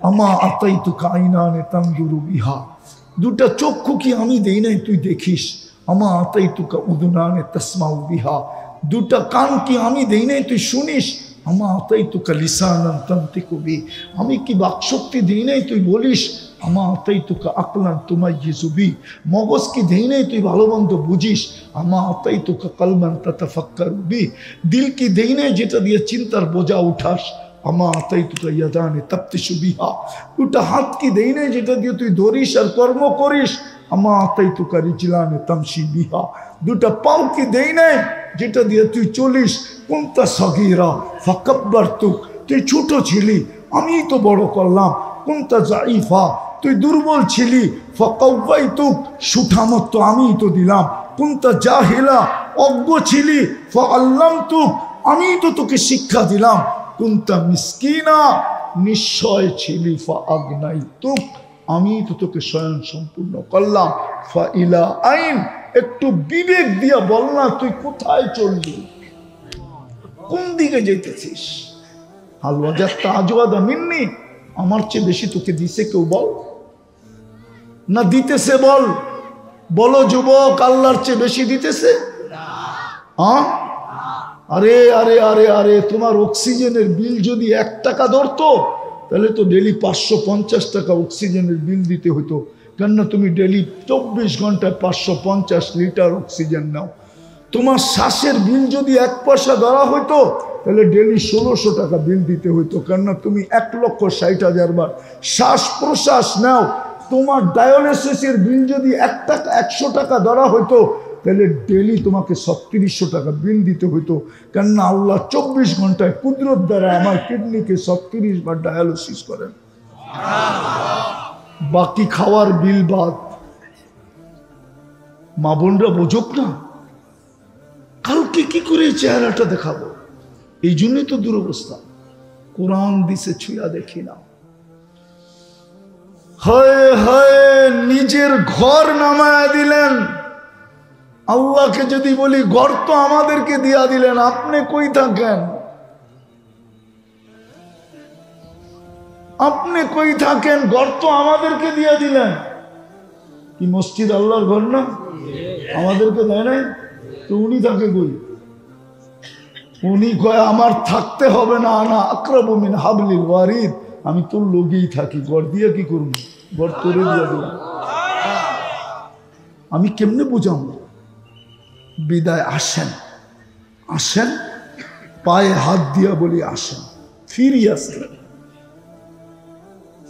আমা আতাইতুকা আইনানে তানজুরু বিহা, দুটা চক্ষু কি আমি দেই নাই তুই দেখিস? আমা আতাইতুকা উদুনানে তাসমাউ বিহা, দুটা কান কি আমি দেই নাই তুই শুনিস? আমা আতাইতুকা লিসানান তানতিকু বি, আমি কি বাকশক্তি দেই নাই তুই বলিস? আমা আতাইতুকা আকলান তুমাইয়িজু বি, মগজ কি দেই নাই তুই ভালো মন্দ বুঝিস? আমা আতাইতুকা কলবান তাতাফাক্কারু বি, দিল কি দেই নাই যেটা দিয়ে চিন্তার বোঝা উঠাস? আমা আতাইতুকা ইয়াদানে তাবতিশু বিহা, দুটা হাত কি দেই নাই যেটা দিয়ে তুই ধরিস আর কর্ম করিস? আমা আতাইতুকা রিজলানে তামশি বিহা, দুটা পাও কি দেই নাই যেটা দিয়ে তুই চলিস? কুনতা সগীরা ফাকাব্বারতুক, তুই ছোট ছিলি আমি তো বড় করলাম। কুনতা জাইফা, তুই দুর্বল ছিলি, ফাকাওয়াইতুক, সুঠামত আমি তো দিলাম। কুনতা জাহিলা, অজ্ঞ ছিলি, ফাআল্লামতুক, আমি তো তোকে শিক্ষা দিলাম। কুনতা মিসকিনা, নিশ্চয় ছিলি, ফাআগনাইতুক, আমি তো তোকে স্বয়ং সম্পূর্ণ করলাম। ফাইলা আইন, একটু বিবেক দিয়া বল না তুই কোথায় চললি, কোন দিকে যেতেছিস? হালওয়া যাত্তা আজওয়াদা মিন্নি, আমার চেয়ে বেশি তোকে দিছে কেউ বল না দিতেছে? বল, বলো যুবক, আল্লাহর চেয়ে বেশি দিতেছে? হ্যাঁ, আরে আরে আরে আরে, তোমার অক্সিজেনের বিল যদি 1 টাকা ধরতো তাহলে তো ডেলি 550 টাকা অক্সিজেনের বিল দিতে হতো। কেননা তুমি ডেলি 24 ঘন্টায় 550 লিটার অক্সিজেন নাও। তোমার শ্বাসের বিল যদি 1 পয়সা ধরা হইতো তাহলে ডেলি 1600 টাকা বিল দিতে হইতো। কেননা তুমি 1,60,000 বার শ্বাস প্রশ্বাস নাও। তোমার ডায়ালিসিসের বিল যদি 100 টাকা ধরা হইতো তাহলে ডেলি তোমাকে 3700 টাকা বিল দিতে হইতো। কেননা আল্লাহ 24 ঘন্টায় কুদরত দ্বারা আমার কিডনিকে 37 বার ডায়ালিসিস করেন, বাকি খাওয়ার বিল বাদ। মা বোনরা বোঝুক না, কালকে কি করে চেহারাটা দেখাবো? এই জন্যই তো দুরবস্থা। কোরআন দিছে ছুঁয়া দেখি না। হয় হয় নিজের ঘর নামায়া দিলেন। আল্লাহকে যদি বলি ঘর তো আমাদেরকে দিয়া দিলেন, আপনি কই থাকেন? আপনি কই থাকেন? ঘর তো আমাদেরকে দিয়া দিলেন। কি মসজিদ আল্লাহর ঘর না? আমাদেরকে দেয় নাই তো উনি থাকে কই? উনি কয় আমার থাকতে হবে না, আনা আকরাবু মিন হাবলিল ওয়ারিদ, আমি তোর লগেই থাকি। ঘর দিয়ে কি করব? ঘর তোরে দিয়া দিলাম। আমি কেমনে বুঝাম? বিদায় আসেন, আসেন, পায়ে হাত দিয়া বলি আসেন, ফিরি আসেন।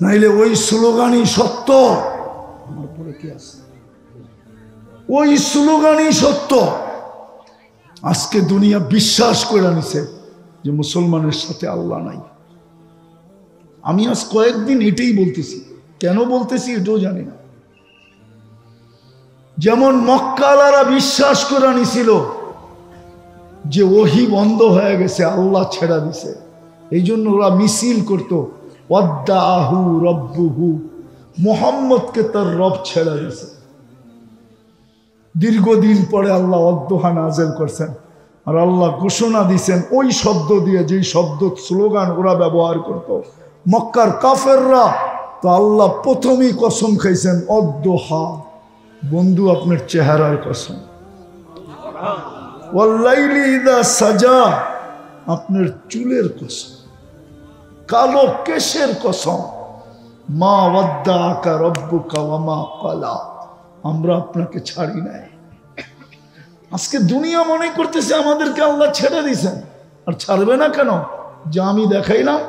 নাইলে ওই স্লোগানই সত্য। আমার পরে কি আছে? ওই স্লোগানই সত্য। আজকে দুনিয়া বিশ্বাস করে নিছে যে মুসলমানের সাথে আল্লাহ নাই। আমি আজ কয়েকদিন এটাই বলতেছি। কেন বলতেছি এটাও জানি না। যেমন মক্কালারা বিশ্বাস করে নিছিল যে ওহি বন্ধ হয়ে গেছে, আল্লাহ ছেড়া দিছে, এই জন্য ওরা মিছিল করত, ওয়াদ্দাহু রব্বুহু, মুহাম্মদকে তার রব ছেড়া দিছে। দীর্ঘদিন পরে আল্লাহ ওয়াদ্দুহা নাযিল করছেন, আর আল্লাহ ঘোষণা দিছেন ওই শব্দ দিয়ে, যেই শব্দ স্লোগান ওরা ব্যবহার করত মক্কার কাফেররা। তো আল্লাহ প্রথমেই কসম খাইছেন ওয়াদ্দুহা, বন্ধু আপনার চেহারার কসম। ওয়াল্লাইলি ইযা সাজা, আপনার চুলের কসম, কালো কেশের কসম। মা ওয়াদ্দাআকা রাব্বুকা ওয়া মা ক্বালা, আমরা আপনাকে ছাড়ি নাই। আজকে দুনিয়া মনে করতেছে আমাদেরকে আল্লাহ ছেড়ে দিয়েছেন। আর ছাড়বে না কেন? যা আমি দেখাইলাম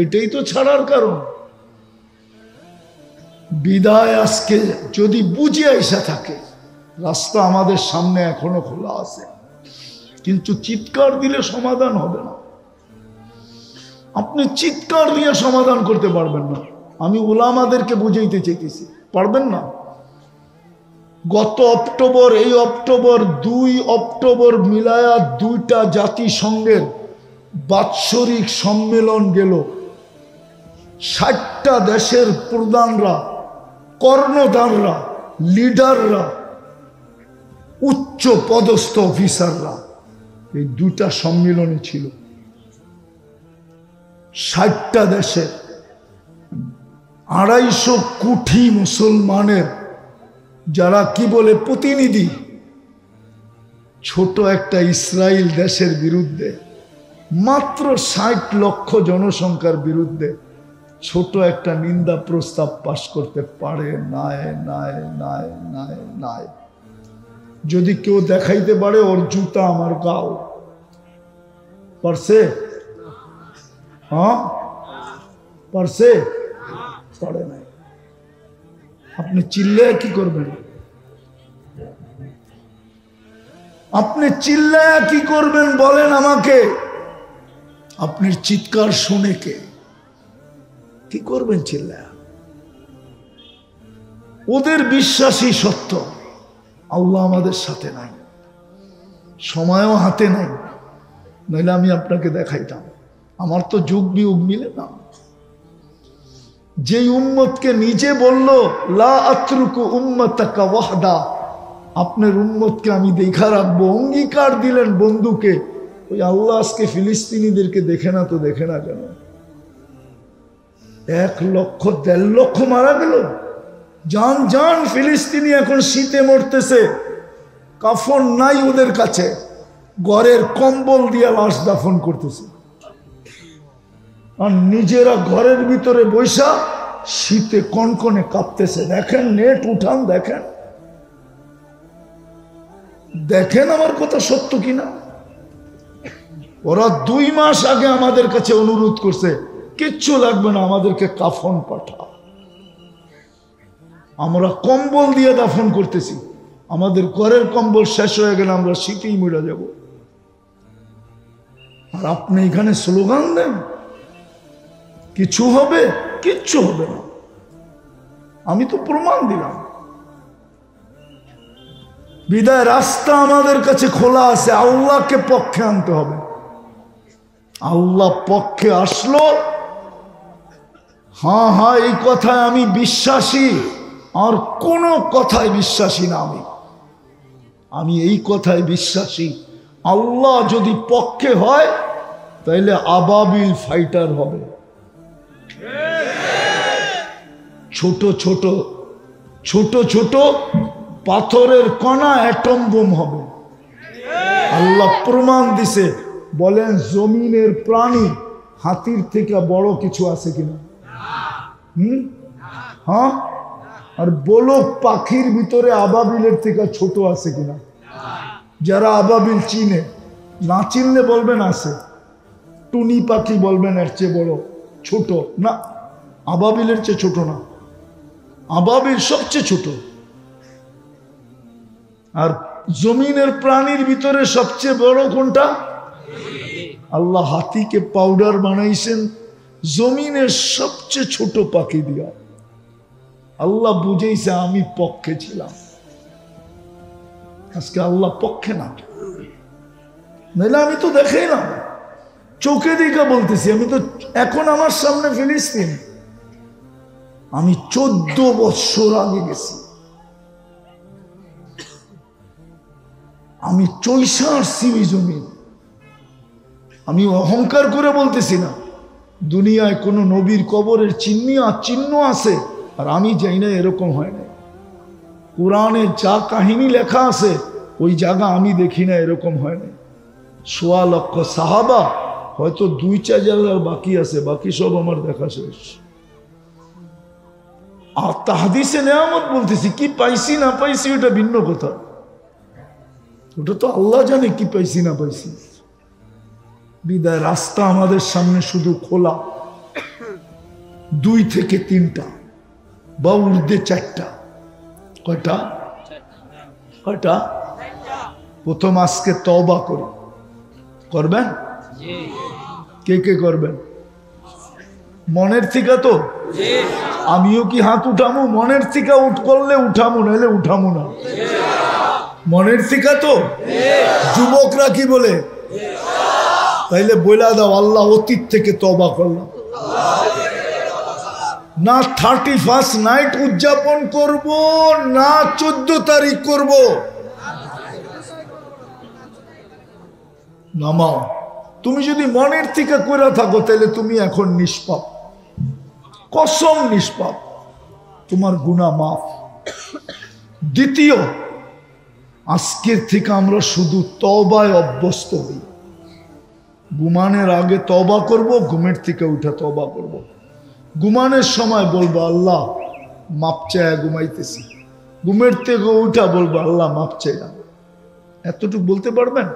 এটাই তো ছাড়ার কারণ। বিদায় আজকে যদি বুঝে আইসা থাকে, রাস্তা আমাদের সামনে এখনো খোলা আছে, কিন্তু চিৎকার দিলে সমাধান হবে না। আপনি চিৎকার দিয়ে সমাধান করতে পারবেন না। আমি উলামাদেরকে বুঝাইতে চাইতেছি, পারবেন না। গত অক্টোবর, এই অক্টোবর, 2 অক্টোবর মিলায়া 2টা জাতিসংঘের বাৎসরিক সম্মেলন গেল। 60টা দেশের প্রধানরা, কর্ণধাররা, লিডাররা, উচ্চ পদস্থ অফিসাররা এই 2টা সম্মেলনে ছিল। 60টা দেশের 250 কোটি মুসলমানের যারা কি বলে প্রতিনিধি ছোট একটা ইসরায়েল দেশের বিরুদ্ধে, মাত্র 60 লক্ষ জনসংখ্যার বিরুদ্ধে ছোট একটা নিন্দা প্রস্তাব পাশ করতে পারে নাই। যদি কেউ দেখাইতে পারে ওর জুতা আমার গাও, পারছে? হ্যাঁ পারছে? পারে নাই। আপনি চিল্লায় কি করবেন? আপনি চিল্লায় কি করবেন বলেন আমাকে? আপনার চিৎকার শুনে কে কি করবেন চিল্লায়? ওদের বিশ্বাসই সত্য, আল্লাহ আমাদের সাথে নাই, সময়ও হাতে নাই, নইলে আমি আপনাকে দেখাইতাম। আমার তো যুগ বিয়োগ মিলে না। যে উম্মতকে নিজে বলল লা আতরুকু উম্মাতাকা ওয়াহদা, আপনার উম্মতকে আমি দেখা রাখবো, অঙ্গীকার দিলেন বন্ধুকে। ওই আল্লাহ আজকে ফিলিস্তিনিদেরকে দেখে না তো দেখে না কেন? 1 লক্ষ 1.5 লক্ষ মারা গেল। জান ফিলিস্তিনি এখন শীতে মরতেছে, কাফন নাই ওদের কাছে, ঘরের কম্বল দিয়ে লাশ দাফন করতেছে, আর নিজেরা ঘরের ভিতরে বৈশা শীতে কনকনে কাঁপতেছে। দেখেন, নেট উঠান, দেখেন আমার কথা সত্য কিনা। ওরা 2 মাস আগে আমাদের কাছে অনুরোধ করছে, কিচ্ছু লাগবে না, আমাদেরকে কাফন পাঠাও। আমরা কম্বল দিয়ে দাফন করতেছি, আমাদের ঘরের কম্বল শেষ হয়ে গেলে আমরা শীতেই মরে যাব। আর আপনি এখানে স্লোগান দেন কিছু হবে? কিচ্ছু হবে না। আমি তো প্রমাণ দিলাম। বিদায় রাস্তা আমাদের কাছে খোলা আছে, আল্লাহকে পক্ষে আনতে হবে। আল্লাহ পক্ষে আসলো, হ্যাঁ এই কথায় আমি বিশ্বাসী, আর কোনো কথায় বিশ্বাসী না। আমি এই কথায় বিশ্বাসী, আল্লাহ যদি পক্ষে হয় তাইলে আবাবিল ফাইটার হবে, ছোট ছোট পাথরের কণা অ্যাটম বোম হবে। আল্লাহ প্রমাণ দিছে। বলেন জমিনের প্রাণী হাতির থেকে বড় কিছু আছে কিনা? হ্যাঁ। আর বলক পাখির ভিতরে আবাবিলের থেকে ছোট আছে কিনা? যারা আবাবিল চিনে, না চিনলে বলবেন আছে। টুনি পাখি বলবেন এর চেয়ে বড়, ছোট না, আবাবিলের চেয়ে ছোট না, আবাবিল সবচেয়ে ছোট। আর জমিনের প্রাণীর ভিতরে সবচেয়ে বড় কোনটা? আল্লাহ হাতিকে পাউডার বানাইছেন জমিনের সবচেয়ে ছোট পাখি দিয়া। আল্লাহ বুঝেইছে আমি পক্ষে ছিলাম। আজকে আল্লাহ পক্ষে না, নাহলে আমি তো দেখেই না, চোখে দেখা বলতেছি। আমি তো এখন আমার সামনে ফিলিস্তিন, আমি 14 বছর আগে গেছি, আমি চৈশা আসছি ওই জমিন। আমি অহংকার করে বলতেছি না। দুনিয়ায় কোনো নবীর কবরের চিহ্ন আছে আর আমি যাই না, এরকম হয় না। কোরআনে যা কাহিনী লেখা আছে ওই জায়গা আমি দেখি না, এরকম হয় না। 1.25 লক্ষ সাহাবা, হয়তো 2-4 জায়গার বাকি আছে, বাকি সব আমার দেখা শেষ। আর তাহাদিসে নেয়ামত বলতেছি, কি পাইছি না পাইছি ওটা ভিন্ন কথা, ওটা তো আল্লাহ জানে কি পাইছি না পাইছি। বিদায় রাস্তা আমাদের সামনে শুধু খোলা, 2 থেকে 3টা বা ঊর্ধ্বে 4টা। কয়টা? প্রথম আজকে তওবা করি, করবেন? কে কে করবেন? মনের থেকে তো? আমিও কি হাত উঠামো? মনের থেকে করলে উঠামো, নাহলে উঠামো না। মনের থেকে তো? যুবকরা কি বলে? তাইলে বইলা দাও, আল্লাহ অতীত থেকে তওবা করলাম। না 31st নাইট উদযাপন করব, না 14 তারিখ করব। নামাও। তুমি যদি মনের থেকে করে থাকো তাহলে তুমি এখন নিষ্পাপ। কসম নিষ্পাপ, তোমার গুনাহ মাফ। দ্বিতীয়, আজকের থেকে আমরা শুধু তওবায় অভ্যস্ত হই। ঘুমানোর আগে তওবা করব, ঘুমের থেকে উঠে তওবা করব। ঘুমানোর সময় বলবো আল্লাহ মাপ চায় ঘুমাইতেছি, ঘুমের থেকে উঠা বলবো আল্লাহ মাপ চাই। এতটুকু বলতে পারবেন?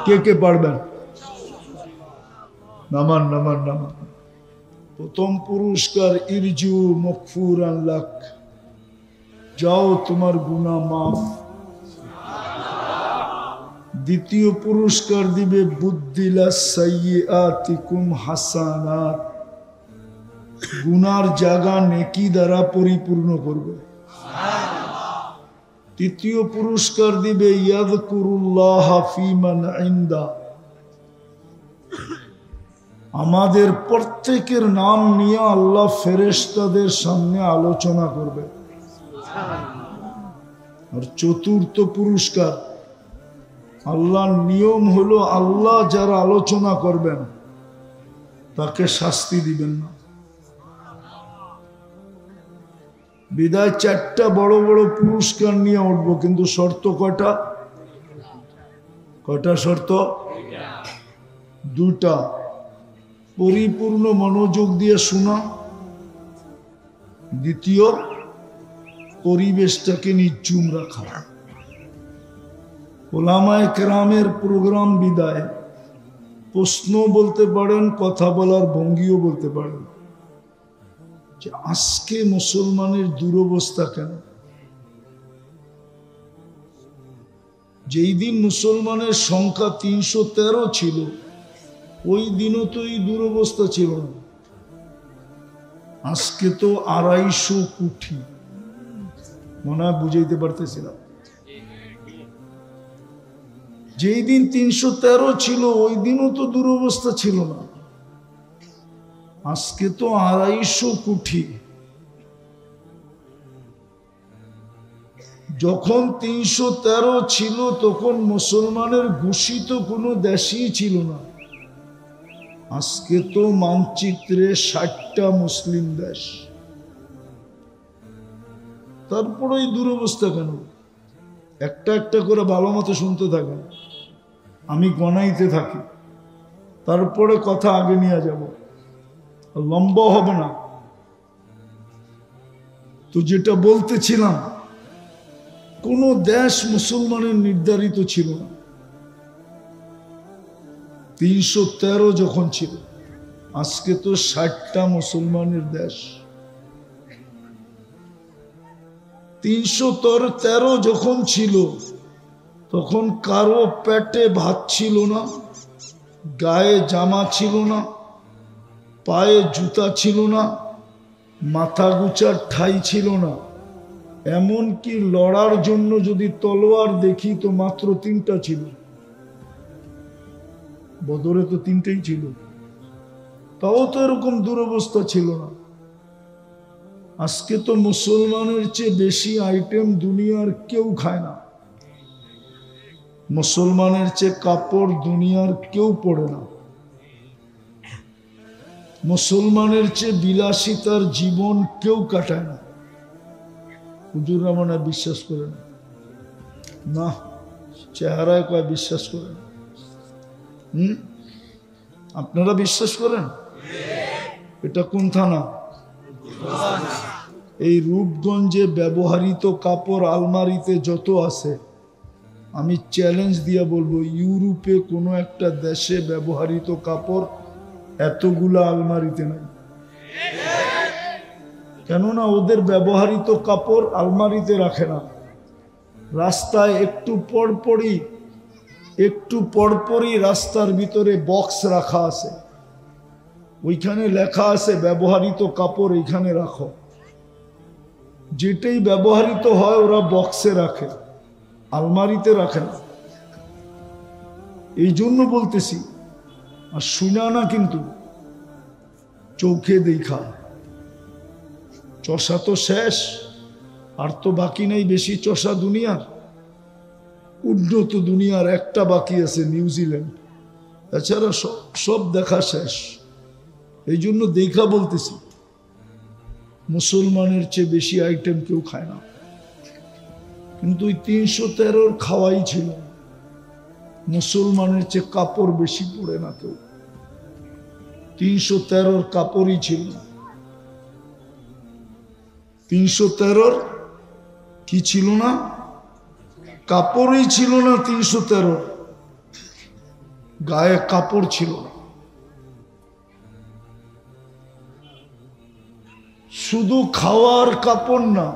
কে কে পারবেন? নামান নামান নামান। প্রথম পুরস্কার ইরজু মগফুরান লাক, যাও তোমার গুনাহ মাফ। দ্বিতীয় পুরস্কার দিবে বুদ্দিলা সাইয়্যাতিকুম হাসানাত, গুনার জায়গা নেকি দ্বারা পরিপূর্ণ করবে। তৃতীয় পুরস্কার দিবে ইয়াযকুরুল্লাহ ফী মান ইনদা, আমাদের প্রত্যেকের নাম নিয়ে আল্লাহ ফেরেশতাদের সামনে আলোচনা করবে। আর চতুর্থ পুরস্কার, আল্লাহর নিয়ম হলো আল্লাহ যারা আলোচনা করবেন তাকে শাস্তি দিবেন না। বিদায় চারটা বড় বড় পুরস্কার নিয়ে উঠবো, কিন্তু শর্ত কটা? কটা শর্ত? দুটা। পরিপূর্ণ মনোযোগ দিয়ে শোনা। দ্বিতীয়, পরিবেশটাকে নিঝুম রাখা। ওলামায়ে কেরামের প্রোগ্রাম বিদায় প্রশ্ন বলতে পারেন, কথা বলার ভঙ্গিও বলতে পারেন যে আজকে মুসলমানের দুরবস্থা কেন? যেই দিন মুসলমানের সংখ্যা 313 ছিল, ওই দিনও তো এই দুরবস্থা ছিল না। আজকে তো 250 কোটি, মনে হয় বুঝাইতে পারতেছিলাম। যেই দিন 313 ছিল ওই দিনও তো দুরবস্থা ছিল না, আজকে তো 250 কোটি। যখন 313 ছিল তখন মুসলমানের ঘোষিত কোনো দেশই ছিল না। আজকে তো মানচিত্রে 60টা মুসলিম দেশ। তারপরে এই দুরবস্থা কেন? একটা একটা করে ভালো মতো শুনতে থাকেন, আমি গণাইতে থাকি, তারপরে কথা আগে নিয়ে যাব, লম্বা হবে না। তো যেটা বলতেছিলাম, কোন দেশ মুসলমানের নির্ধারিত ছিল না। 313 যখন ছিল, আজকে তো 60টা মুসলমানের দেশ। 313 যখন ছিল তখন কারো পেটে ভাত ছিল না, গায়ে জামা ছিল না, পায়ে জুতা ছিল না, মাথা গুচার ঠাই ছিল না। এমনকি লড়ার জন্য যদি তলোয়ার দেখি তো মাত্র 3টা ছিল। বদরে তো 3টাই ছিল, তাও তো এরকম দুরবস্থা ছিল না। আজকে তো মুসলমানের চেয়ে বেশি আইটেম দুনিয়ার কেউ খায় না, মুসলমানের চেয়ে কাপড় দুনিয়ার কেউ পড়ে না, মুসলমানের চেয়ে বিলাসিতার জীবন কেউ কাটায় না। হুজুররা মনে হয় বিশ্বাস করেন না, চেহারায় কয় বিশ্বাস করেন। আপনারা বিশ্বাস করেন? এটা কোন থানা? এই রূপগঞ্জে ব্যবহৃত কাপড় আলমারিতে যত আছে, আমি চ্যালেঞ্জ দিয়ে বলবো ইউরোপে কোনো একটা দেশে ব্যবহৃত কাপড় এতগুলা আলমারিতে নাই। কেননা ওদের ব্যবহৃত কাপড় আলমারিতে রাখে না, রাস্তায় একটু পরপরই রাস্তার ভিতরে বক্স রাখা আছে, ওইখানে লেখা আছে ব্যবহৃত কাপড় এইখানে রাখো। যেটাই ব্যবহৃত হয় ওরা বক্সে রাখে, আলমারিতে রাখে না। এই জন্য বলতেছি, আর শুনা না কিন্তু চোখে দেখা। চষা তো শেষ, আর তো বাকি নেই বেশি চষা দুনিয়ার। উন্নত দুনিয়ার একটা বাকি আছে, নিউজিল্যান্ড। এছাড়া সব দেখা শেষ। এই জন্য দেখা বলতেছি, মুসলমানের চেয়ে বেশি আইটেম কেউ খায় না, কিন্তু ওই 313 খাওয়াই ছিল। মুসলমানের চেয়ে কাপড় বেশি পড়ে না কেউ, 313 কাপড়ই ছিল। 313 কি ছিল না? কাপড়ই ছিল না। 313 গায়ে কাপড় ছিল না। শুধু খাওয়ার কাপড় না,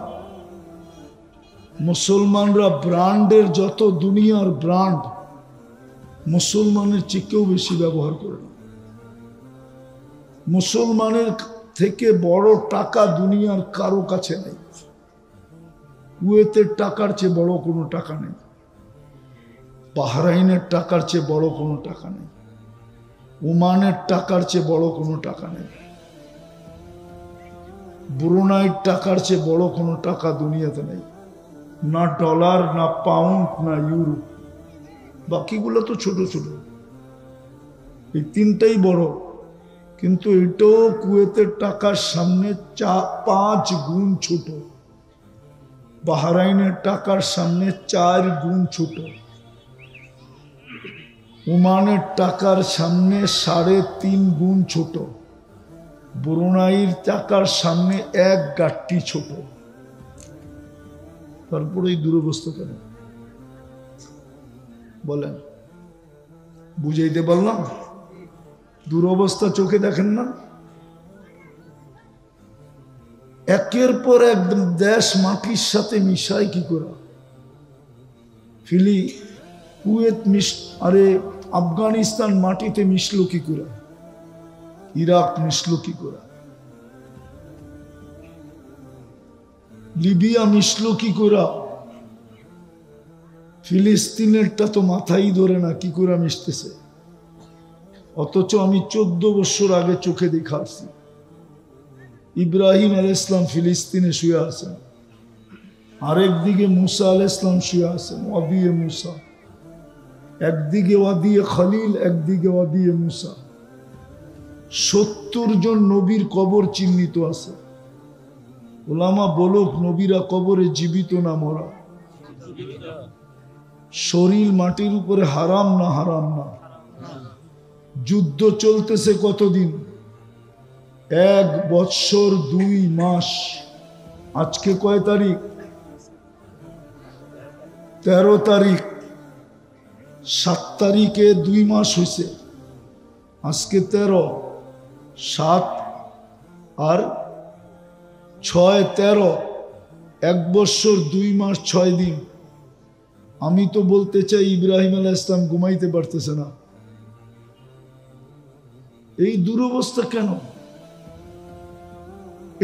মুসলমানরা ব্র্যান্ডের যত দুনিয়ার ব্র্যান্ড মুসলমানের চেয়েও বেশি ব্যবহার করে না। মুসলমানের থেকে বড় টাকা দুনিয়ার কারো কাছে নেই। কুয়েতের টাকার চেয়ে বড় কোনো টাকা নেই, বাহরাইনের টাকার চেয়ে বড় কোনো টাকা নেই, ওমানের টাকার চেয়ে বড় কোনো টাকা নেই, ব্রুনাইয়ের টাকার চেয়ে বড় কোনো টাকা দুনিয়াতে নেই। না ডলার, না পাউন্ড, না ইউরো, বাকিগুলো তো ছোট ছোট। এই তিনটাই বড়, কিন্তু এটাও কুয়েতের টাকার সামনে 5 গুণ ছোট, বাহরাইনের টাকার সামনে 4 গুণ ছোট, ওমানের টাকার সামনে 3.5 গুণ ছোট, ব্রুনাইয়ের টাকার সামনে 1 গাঁটটি ছোট। তারপরে এই দুরবস্থা কেন বলেন? বুঝাইতে পারলাম? দুরবস্থা চোখে দেখেন না? একের পর এক দেশ মাটির সাথে মিশায় কি করে? কুয়েত আরে আফগানিস্তান মাটিতে মিশলো কি করে? ইরাক মিশলো কি করে? লিবিয়া মিশলো কি করে? ফিলিস্তিনেরটা তো মাথাই ধরে না কি করে মিশতেছে। অথচ আমি 14 বছর আগে চোখে দেখা আসছি, ইব্রাহিম আলাইহিস সালাম ফিলিস্তিনে শুয়ে আছেন, আরেকদিকে মুসা আলাইহিস সালাম শুয়ে আছেন, ওয়াদিয়ে মুসা, একদিকে ওয়াদিয়ে খলিল, একদিকে ওয়াদিয়ে মুসা। 70 জন নবীর কবর চিহ্নিত আছে। ওলামা বলুক, নবীরা কবরে জীবিত না মরা? শরীর মাটির উপরে হারাম না হারাম না? যুদ্ধ চলতেছে কতদিন? 1 বৎসর 2 মাস। আজকে কয় তারিখ? 13 তারিখ। 7 তারিখে 2 মাস হয়েছে, আজকে 13, 7 আর 6, 13, 1 বৎসর 2 মাস 6 দিন। আমি তো বলতে চাই ইব্রাহিম আলাইহিস সালাম ঘুমাইতে পারতেছে না। এই দুরবস্থা কেন?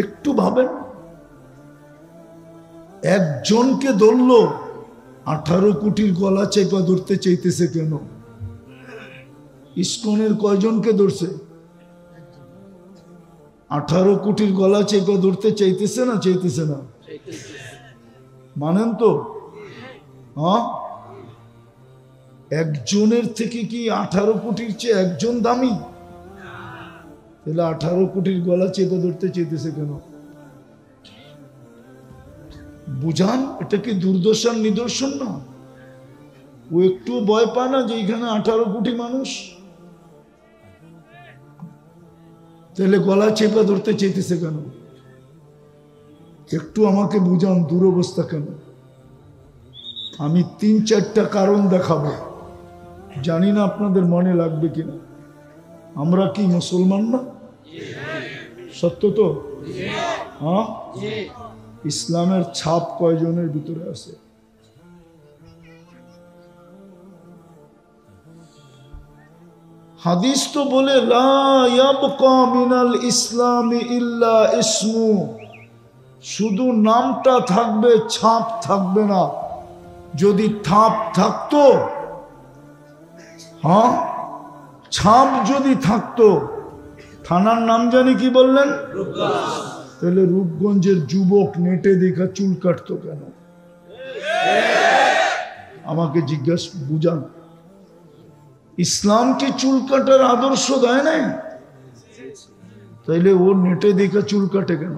একটু ভাবেন। একজনকে ধরলো, 18 কোটির গলা চেপা ধরতে চাইতেছে কেন? ইসকনের কয়জনকে ধরছে? 18 কোটির গলা চেপা ধরতে চাইতেছে না? চাইতেছে না? মানেন তো? হ্যাঁ, একজনের থেকে কি 18 কোটির চেয়ে একজন দামি? তাহলে 18 কোটির গলা চেপে ধরতে চাইতেছে কেন? বুঝান, এটা কি দুর্দশার নিদর্শন না? ও একটু ভয় পায় না যে এখানে 18 কোটি মানুষ? তাহলে গলা চেপে ধরতে চাইতেছে কেন? একটু আমাকে বুঝান, দুরবস্থা কেন? আমি 3-4টা কারণ দেখাবো, জানি না আপনাদের মনে লাগবে কিনা। আমরা কি মুসলমান না? সত্য তো? হ্যাঁ, ইসলামের ছাপ কয়জনের ভিতরে আছে? হাদিস তো বলে লা ইয়াবকা মিনাল ইসলামি ইল্লা ইসমু, শুধু নামটা থাকবে, ছাপ থাকবে না। যদি ছাপ থাকতো, হ্যাঁ, ছাপ যদি থাকতো, থানার নাম জানি কি বললেন? তাহলে রূপগঞ্জের যুবক নেটে দেখা চুল কাটতো কেন? আমাকে জিজ্ঞাসা বুঝান। ইসলামকে চুল কাটার আদর্শ দেয় নাই, তাইলে ও নেটে দেখা চুল কাটে কেন?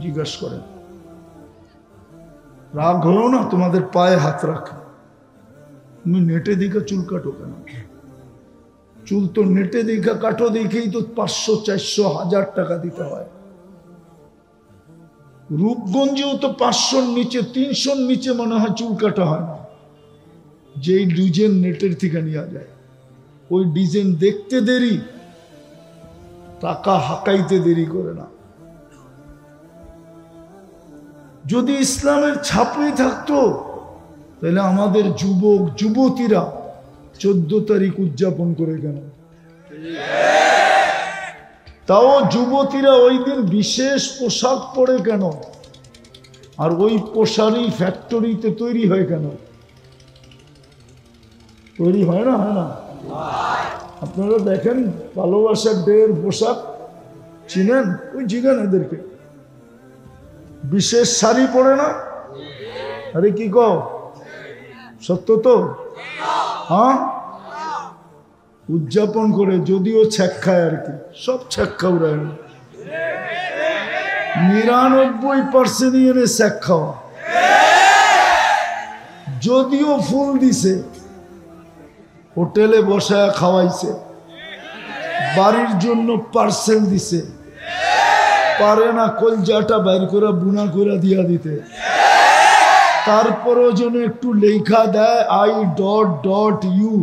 জিজ্ঞাসা করেন। রাগ হলো না? তোমাদের পায়ে হাত রাখে। তুমি নেটে দিকে চুল কাটো কেন? চুল তো নেটে দেখা কাটো দেখেই তো 500, 400, 1000 টাকা দিতে হয়। রূপগঞ্জেও তো 500-র নিচে, 300-র নিচে মনে হয় চুল কাটা হয় না। যেই ডিজাইন নেটের থেকে নেওয়া যায়, ওই ডিজাইন দেখতে দেরি, টাকা হাঁকাইতে দেরি করে না। যদি ইসলামের ছাপই থাকতো তাহলে আমাদের যুবক যুবতীরা 14 তারিখ উদযাপন করে কেন? তাও যুবতীরা ওই দিন বিশেষ পোশাক পরে কেন? আর ওই পোশাকই ফ্যাক্টরিতে তৈরি হয় কেন? তৈরি হয় না? হয় না? আপনারা দেখেন ভালোবাসার ডের পোশাক চিনেন? ওই জিগান এদেরকে, বিশেষ শাড়ি পরে না? আরে কি কও, সত্য তো? হ্যাঁ, উদযাপন করে, যদিও ছ্যাক খায় আর কি, সব ছ্যাক খাওয়ায় না, 99% এনে ছ্যাক খাওয়া। যদিও ফুল দিছে, হোটেলে বসায় খাওয়াইছে, বাড়ির জন্য পার্সেল দিছে, পারে না কলজাটা বাইর করে বুনা করে দিয়া দিতে, তারপরও যেন একটু লেখা দেয় I.U,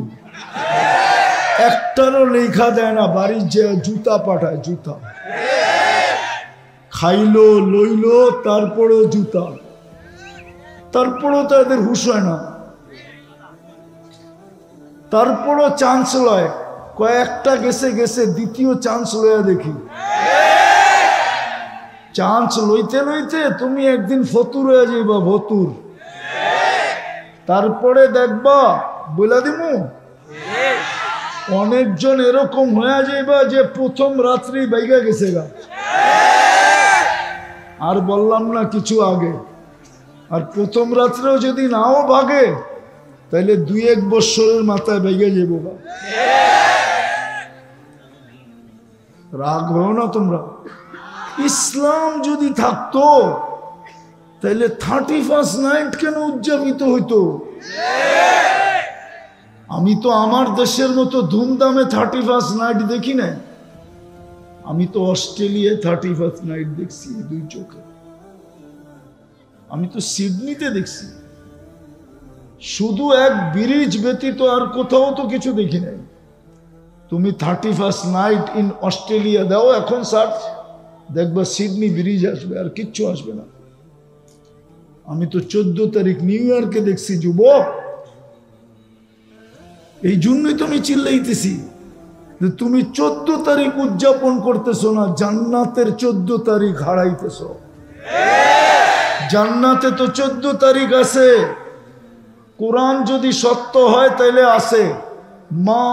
একটারও লেখা দেয় না, বাড়ির যে জুতা পাঠায়, জুতা খাইলো লইলো তারপরেও জুতা, তারপরেও তো এদের হুশ হয় না, তারপরও চান্স লয়, কয়েকটা গেছে গেছে দ্বিতীয় চান্স লইয়া দেখি। চান্স লইতে লইতে তুমি একদিন ফতুর হয়ে যাইবা, ভতুর, তারপরে দেখবা বইলা দিমু অনেকজন এরকম হয়ে যাইবা যে প্রথম রাত্রি বাইগা গেছে গা, আর বললাম না কিছু আগে। আর প্রথম রাত্রেও যদি নাও ভাগে তাহলে 2-1 বৎসরের মাথায় বাইগা যাবো গা। রাগ হও না তোমরা। ইসলাম যদি থাকতো তাহলে 31st নাইট কেন উদযাপিত হইতো? আমি তো আমার দেশের মতো ধুমধামে 31st নাইট দেখি না। আমি তো অস্ট্রেলিয়ায় 31st নাইট দেখছি 2 চোখে। আমি তো সিডনিতে দেখছি, শুধু এক ব্রিজ ব্যতীত আর কোথাও তো কিছু দেখি নাই। তুমি 31st নাইট ইন অস্ট্রেলিয়া দাও এখন সার্চ, দেখবা সিডনি ব্রিজ আসবে, আর কিচ্ছু আসবে না। আমি তো 14 তারিখ নিউ ইয়র্কে দেখছি যুবক। এই জন্যই তো আমি চিল্লাইতেছি যে তুমি 14 তারিখ উদযাপন করতেছো না, জান্নাতের 14 তারিখ হারাইতেছো। জান্নাতে তো 14 তারিখ আছে, কোরআন যদি সত্য হয় তাইলে আছে, মা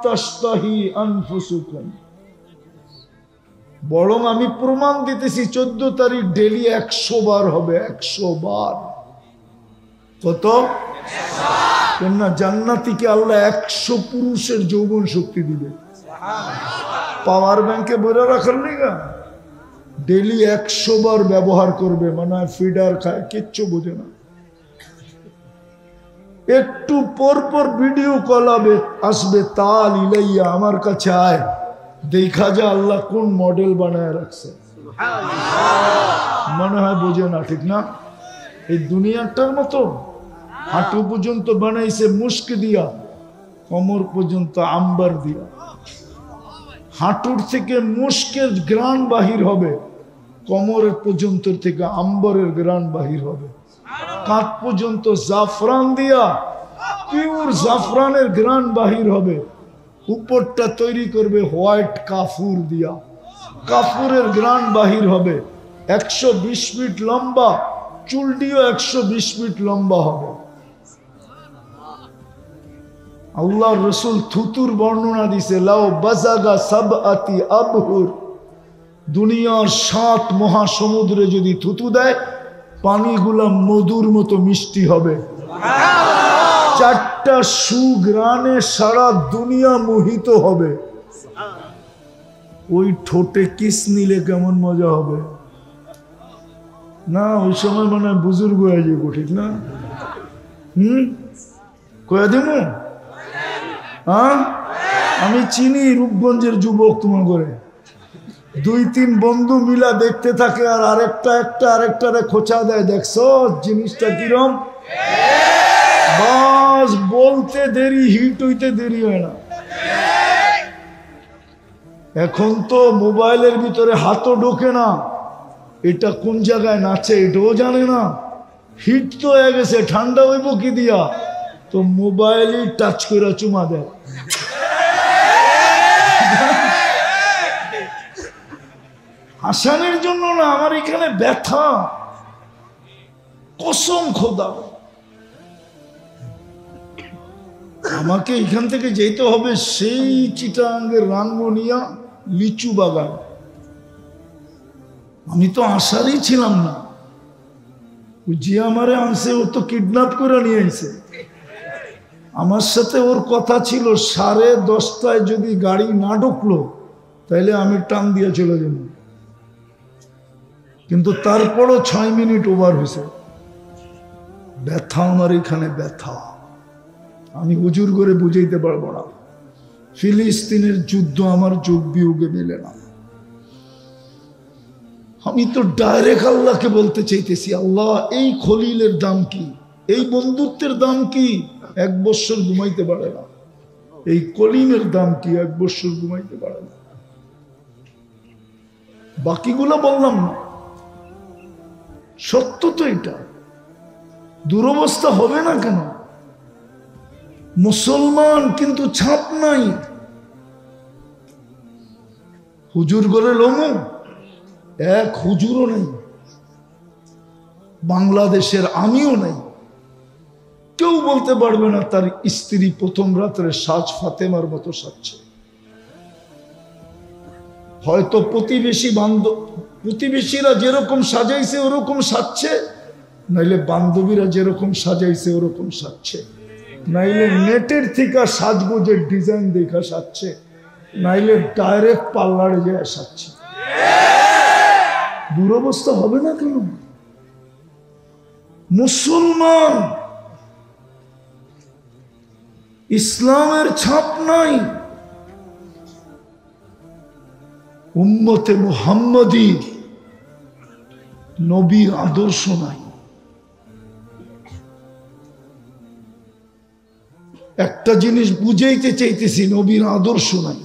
তাশতাহি আনফুসুকুম। বরং আমি প্রমাণ দিতেছি 14 তারিখ ডেলি 100 বার হবে, 100 বার। কত? কেননা জান্নাতীকে আল্লাহ 100 পুরুষের যৌবন শক্তি দিবে। পাওয়ার ব্যাংকে বইরা রাখার নিগা ডেলি 100 বার ব্যবহার করবে, মানে ফিডার খায়, কিচ্ছু বোঝে না। একটু পর পর ভিডিও কল আসবে, তাল ইলাইয়া, আমার কাছে আয়, দেখা যা আল্লাহ কোন মডেল বানায় রাখছে। মনে হয় বোঝে না, ঠিক না? এই দুনিয়াটার মতো হাঁটু পর্যন্ত বানাইছে মুস্ক দিয়া, কোমর পর্যন্ত আম্বার দিয়া। হাঁটুর থেকে মুস্কের গ্রান বাহির হবে, কোমরের পর্যন্ত থেকে আম্বরের গ্রান বাহির হবে। কাঁধ পর্যন্ত জাফরান দিয়া, পিওর জাফরানের গ্রান বাহির হবে। উপরটা তৈরি করবে হোয়াইট কাফুর দিয়া, কাফুরের গ্রান বাহির হবে। 120 ফিট লম্বা, চুলটিও 120 ফিট লম্বা হবে। আল্লাহর রাসূল থুতুর বর্ণনা দিছে, লাউ বাজাগা সাবআতি আবহুর, দুনিয়ার 7 মহাসমুদ্রে যদি থুতু দেয়, পানিগুলা মধুর মতো মিষ্টি হবে। 4টা সুগ্রানে সারা দুনিয়া মোহিত হবে। ওই ঠোঁটে কিস নিলে কেমন মজা হবে। না ওই সময় মানে বুজুর্গ হয়ে যাবো, ঠিক না? কয়ে দিব? হ্যাঁ, আমি চিনি রূপগঞ্জের যুবক তোমার করে 2-3 বন্ধু মিলা দেখতে থাকে আর আরেকটারে খোঁচা দেয়, দেখছো জিনিসটা কিরম? বাস বলতে দেরি, হিট হইতে দেরি হয় না। এখন তো মোবাইলের ভিতরে হাতও ঢোকে না, এটা কোন জায়গায় নাচে এটাও জানে না। হিট তো হয়ে গেছে, ঠান্ডা হইব কি দিয়া? তো মোবাইলই টাচ করে চুমা দেয়। হাসানের জন্য না, আমার এখানে ব্যথা, কসম খোদা। আমাকে এখান থেকে যেতে হবে সেই চিটাঙ্গের রাঙ্গুনিয়া লিচু বাগান। আমি তো আসারই ছিলাম না, যে আমারে আনছে ও তো কিডন্যাপ করে নিয়ে আইছে। আমার সাথে ওর কথা ছিল 10:30টায় যদি গাড়ি না ঢুকলো তাইলে আমি টান দিয়ে চলে যাব, কিন্তু তারপরও 6 মিনিট ওভার হয়েছে। ব্যথা আমার এখানে, ব্যথা আমি হুজুর করে বুঝাইতে পারবো না। ফিলিস্তিনের যুদ্ধ আমার যোগ বিয়োগে মিলে না। আমি তো ডাইরেক্ট আল্লাহকে বলতে চাইতেছি, আল্লাহ এই খলিলের দাম কি, এই বন্ধুত্বের দাম কি? 1 বছর ঘুমাইতে পারে না। এই কলিমের দাম কি? 1 বছর ঘুমাইতে পারে না। বাকিগুলো বললাম না, সত্য তো এটা। দুরবস্থা হবে না কেন? মুসলমান কিন্তু ছাপ নাই। হুজুর গলে লমু, এক হুজুরও নেই বাংলাদেশের, আমিও নেই। কেউ বলতে পারবে না তার স্ত্রী প্রথম রাত্রে সাজ ফাতেমার মতো সাজছে। হয়তো প্রতিবেশীরা যেরকম সাজাইছে ওরকম সাজছে, নাইলে বান্ধবীরা যেরকম সাজাইছে ওরকম সাজছে, নাইলে নেটের থেকে সাজগোজের ডিজাইন দেখা সাজছে, নাইলে ডাইরেক্ট পার্লারে যায় সাজছে। দুরবস্থা হবে না কেন? মুসলমান, ইসলামের ছাপ নাই, উম্মতে মুহাম্মদী নবীর আদর্শ নাই। একটা জিনিস বুঝাইতে চাইতেছি, নবীর আদর্শ নাই।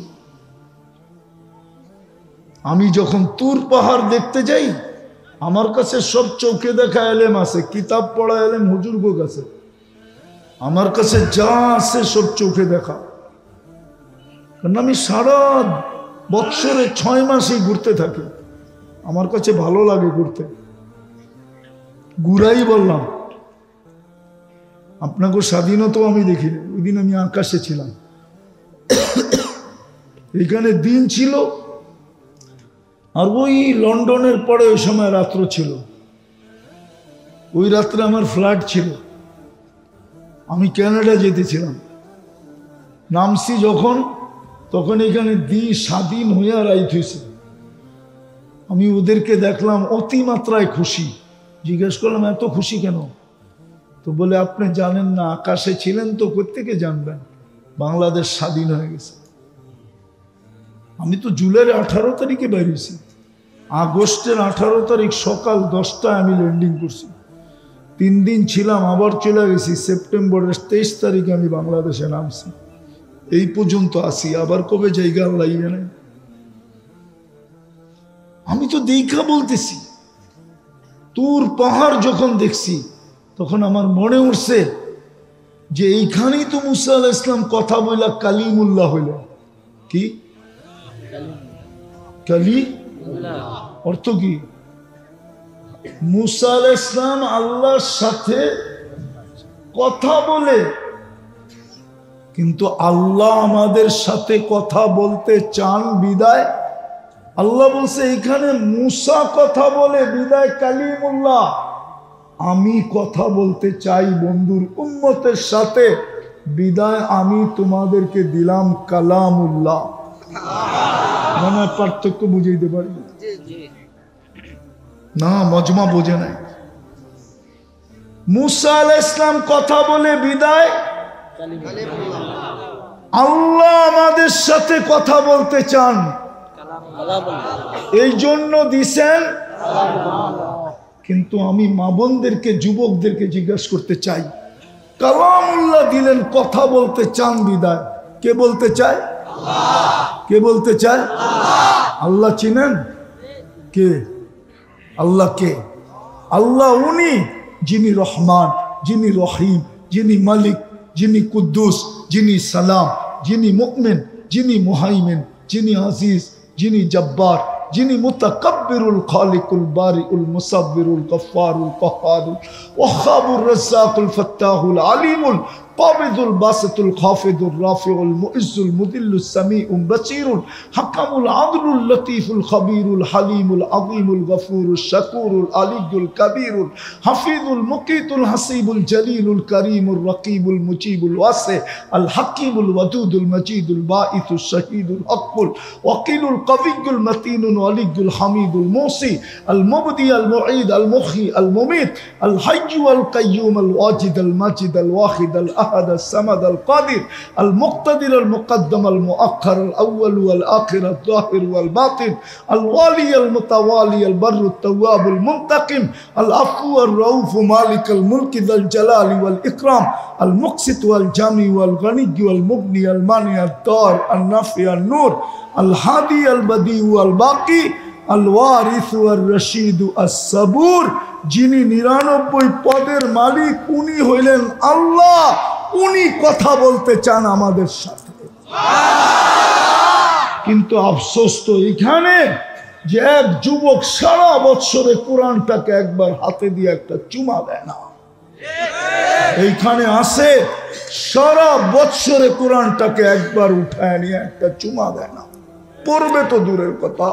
আমি যখন তুর পাহাড় দেখতে যাই, আমার কাছে সব চোখে দেখা এলেম আছে, কিতাব পড়া এলেম হুজুর্গ কাছে। আমার কাছে যা আছে সব চোখে দেখা, কারণ আমি সারা বৎসরে 6 মাসই ঘুরতে থাকি। আমার কাছে ভালো লাগে ঘুরতে, ঘুরাই বললাম। আপনাকে স্বাধীনতাও আমি দেখিনি, ওই দিন আমি আকাশে ছিলাম। এখানে দিন ছিল, আর ওই লন্ডনের পরে ওই সময় রাত্র ছিল। ওই রাত্রে আমার ফ্লাইট ছিল, আমি কানাডা যেতেছিলাম। নামছি যখন, তখন এখানে স্বাধীন হইয়া রাইত হয়েছে। আমি ওদেরকে দেখলাম অতিমাত্রায় খুশি। জিজ্ঞেস করলাম এত খুশি কেন? তো বলে আপনি জানেন না, আকাশে ছিলেন তো কোত্থেকে জানবেন, বাংলাদেশ স্বাধীন হয়ে গেছে। আমি তো জুলাইয়ের 18 তারিখে বেরিয়েছি, আগস্টের 18 তারিখ সকাল 10টায় আমি ল্যান্ডিং করছি। 3 দিন ছিলাম, আবার চলে গেছি। সেপ্টেম্বরের 23 তারিখে আমি বাংলাদেশে নামছি। এই পর্যন্ত আসি, আবার কবে জায়গা আল্লাহ জানে। আমি তো দেখা বলতেছি, তুর পাহাড় যখন দেখছি তখন আমার মনে উঠছে যে এইখানেই তো মুসা আলাইহিস সালাম কথা বইলা কালিমুল্লাহ হইল। কি অর্থ কি? মুসা আলাইহিস সালাম আল্লাহর সাথে কথা বলে, কিন্তু আল্লাহ আমাদের সাথে কথা বলতে চান বিদায় আল্লাহ বলছে এখানে মুসা কথা বলে বিদায় কালিমুল্লাহ। আমি কথা বলতে চাই বন্ধুর উম্মতের সাথে বিদায় আমি তোমাদেরকে দিলাম কালামুল্লাহ। মানে পার্থক্য বুঝাইতে পারি। না, মজমা বোঝে নাই। মুসা আলাইহিস সালাম কথা বলে বিদায়, আল্লাহ আমাদের সাথে কথা বলতে চান, এই জন্য দিছেন। কিন্তু আমি মা বোনদেরকে, যুবকদেরকে জিজ্ঞাসা করতে চাই, কালামুল্লাহ দিলেন, কথা বলতে চান বিদায়, কে বলতে চায়? কে বলতে চায়? আল্লাহ চিনেন কে? আল্লাহ কে? আল্লাহ উনি যিনি রহমান, যিনি রহিম, যিনি মালিক, যিনি কুদ্দুস, যিনি সালাম, যিনি মুমিন, যিনি মুহাইমিন, যিনি আজিজ, যিনি জব্বার, যিনি মুতাকাব্বিরুল খালিকুল বারিউল মুসাব্বিরুল গফফারুল কাহ্হারুল ওয়াহ্হাবুর রাজ্জাকুল ফাত্তাহুল আলিমুল কাবিদুল বাসিতুল খাফিদুর রাফিউল মুইজ্জুল মুদিল্লুস সামিউল বাসীরুল হাকামুল আদলুল লতীফুল খবীরুল হালিমুল আযীমুল গফুরুশ শাকুরুল আলিয়্যুল কবীরুল হাফিজুল মুকীতুল হাসিবুল জলিলুল করিমুর রকিবুল মুজিবুল ওয়াসি আল হাকিমুল ওয়াদুদুল মজিদুল বাঈসুশ শহীদুল হকুল ওয়াকিলুল কবিয়্যুল মতিনুল ওয়ালিয়্যুল হামিদুল মুসি আল মুবদি আল মুঈদ আল মুখী আল মুমীত আল হাইয়্যু আল কাইয়্যুম আল ওয়াজিদ আল মাজিদ আল ওয়াহিদ আল أحد الصمد القادر المقتدر المقدم المؤخر الأول والآخر الظاهر والباطن الوالي المتوالي البر التواب المنتقم العفو الرؤوف مالك الملك ذا الجلال والإكرام المقسط والجامع والغني والمغني المانع الدار النافع النور الهادي البديع والباقي الوارث والرشيد الصبور যিনি ৯৯ পদের মালিক, উনি হইলেন আল্লাহ। উনি কথা বলতে চান আমাদের সাথে। কিন্তু আফসোস তো এখানে যে এক যুবক সারা বৎসরে কোরআনটাকে একবার হাতে দিয়ে একটা চুমা দেয় না। এইখানে আসে সারা বৎসরে কোরআনটাকে একবার উঠায় নিয়ে একটা চুমা দেয় না। পড়বে তো দূরের কথা,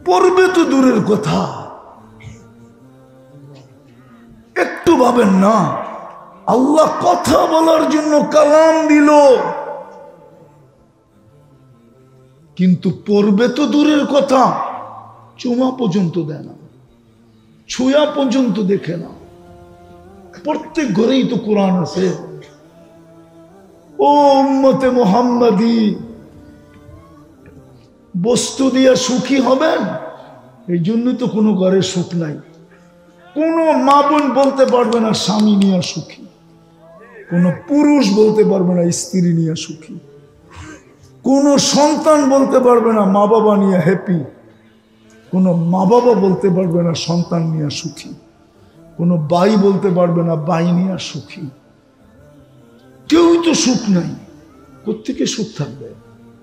পড়বে তো দূরের কথা। একটু ভাবেন না, আল্লাহ কথা বলার জন্য কালাম দিল, কিন্তু পড়বে তো দূরের কথা, চুমা পর্যন্ত দেয় না, ছুঁয়া পর্যন্ত দেখে না। প্রত্যেক ঘরেই তো কোরআন আছে। ও উম্মতে মুহাম্মাদি, বস্তু দিয়ে সুখী হবেন, এই জন্য তো কোনো ঘরে সুখ নাই। কোনো মা বোন বলতে পারবে না স্বামী নিয়ে সুখী, কোনো পুরুষ বলতে পারবে না স্ত্রী নিয়ে সুখী, কোনো সন্তান বলতে পারবে না মা বাবা নিয়ে হ্যাপি, কোনো মা বাবা বলতে পারবে না সন্তান নিয়ে সুখী, কোনো ভাই বলতে পারবে না ভাই নিয়ে সুখী। কেউই তো সুখ নাই, কোত্থেকে সুখ থাকবে?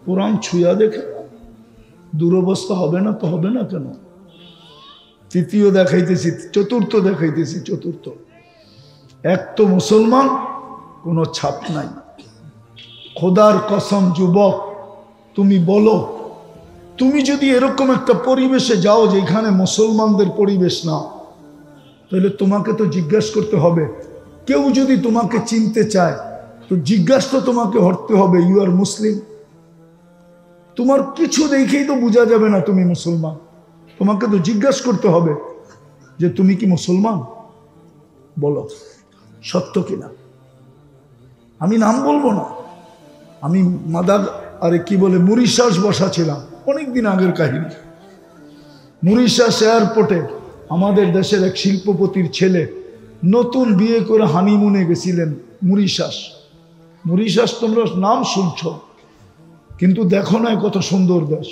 কোরআন ছুঁয়া দেখে দুরবস্থা হবে না তো হবে না কেন? তৃতীয় দেখাইতেছি, চতুর্থ দেখাইতেছি। চতুর্থ, এক তো মুসলমান, কোনো ছাপ নাই। খোদার কসম যুবক, তুমি বলো, তুমি যদি এরকম একটা পরিবেশে যাও যেখানে মুসলমানদের পরিবেশ না, তাহলে তোমাকে তো জিজ্ঞাসা করতে হবে। কেউ যদি তোমাকে চিনতে চায় তো জিজ্ঞাসা তো তোমাকে হতে হবে, ইউ আর মুসলিম। তোমার কিছু দেখেই তো বোঝা যাবে না তুমি মুসলমান, তোমাকে তো জিজ্ঞাসা করতে হবে যে তুমি কি মুসলমান, বলো সত্য কিনা। আমি নাম বলবো না, আমি মরিশাস বসা ছিলাম, অনেকদিন আগের কাহিনী। মরিশাস এয়ারপোর্টে আমাদের দেশের এক শিল্পপতির ছেলে নতুন বিয়ে করে হানিমুনে গেছিলেন মরিশাস। মরিশাস তোমরা নাম শুনছ, কিন্তু দেখো না কত সুন্দর দেশ।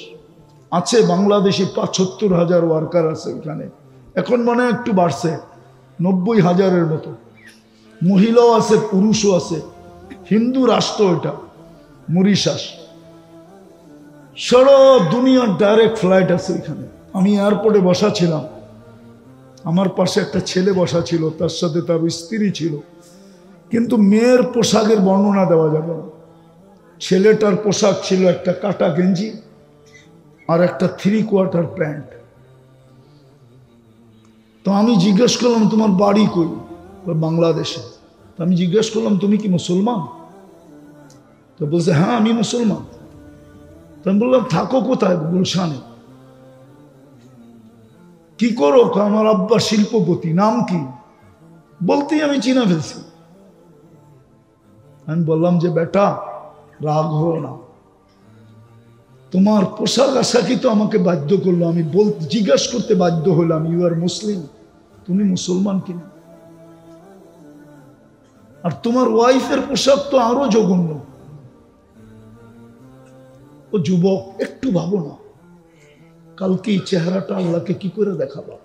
আছে বাংলাদেশি ৭৫,০০০ ওয়ার্কার আছে ওখানে, এখন মনে হয় একটু বাড়ছে, ৯০,০০০-এর মতো। মহিলাও আছে, পুরুষও আছে। হিন্দু রাষ্ট্র এটা মরিশাস। সারা দুনিয়ার ডাইরেক্ট ফ্লাইট আছে এখানে। আমি এয়ারপোর্টে বসা ছিলাম, আমার পাশে একটা ছেলে বসা ছিল, তার সাথে তার স্ত্রী ছিল। কিন্তু মেয়ের পোশাকের বর্ণনা দেওয়া যাবে না। ছেলেটার পোশাক ছিল একটা কাটা গেঞ্জি আর একটা 3/4 প্যান্ট। তো আমি জিজ্ঞেস করলাম তোমার বাড়ি কই? বাংলাদেশে। তো আমি জিজ্ঞেস করলাম তুমি কি মুসলমান? তো বলছে হ্যাঁ আমি মুসলমান। আমি বললাম থাকো কোথায়? গুলশানে। কি করো? আমার আব্বা শিল্পপতি। নাম কি? বলতেই আমি চিনা ফেলছি। আমি বললাম যে বেটা রাগ হো না, তোমার পোশাক আশাকই তো আমাকে বাধ্য করলো, আমি জিজ্ঞাসা করতে বাধ্য হলাম ইউ আর মুসলিম, তুমি মুসলমান কিনা? আর তোমার ওয়াইফের পোশাক তো আরো জঘন্য। ও যুবক, একটু ভাবো না, কালকে এই চেহারাটা আল্লাহকে কি করে দেখাবা?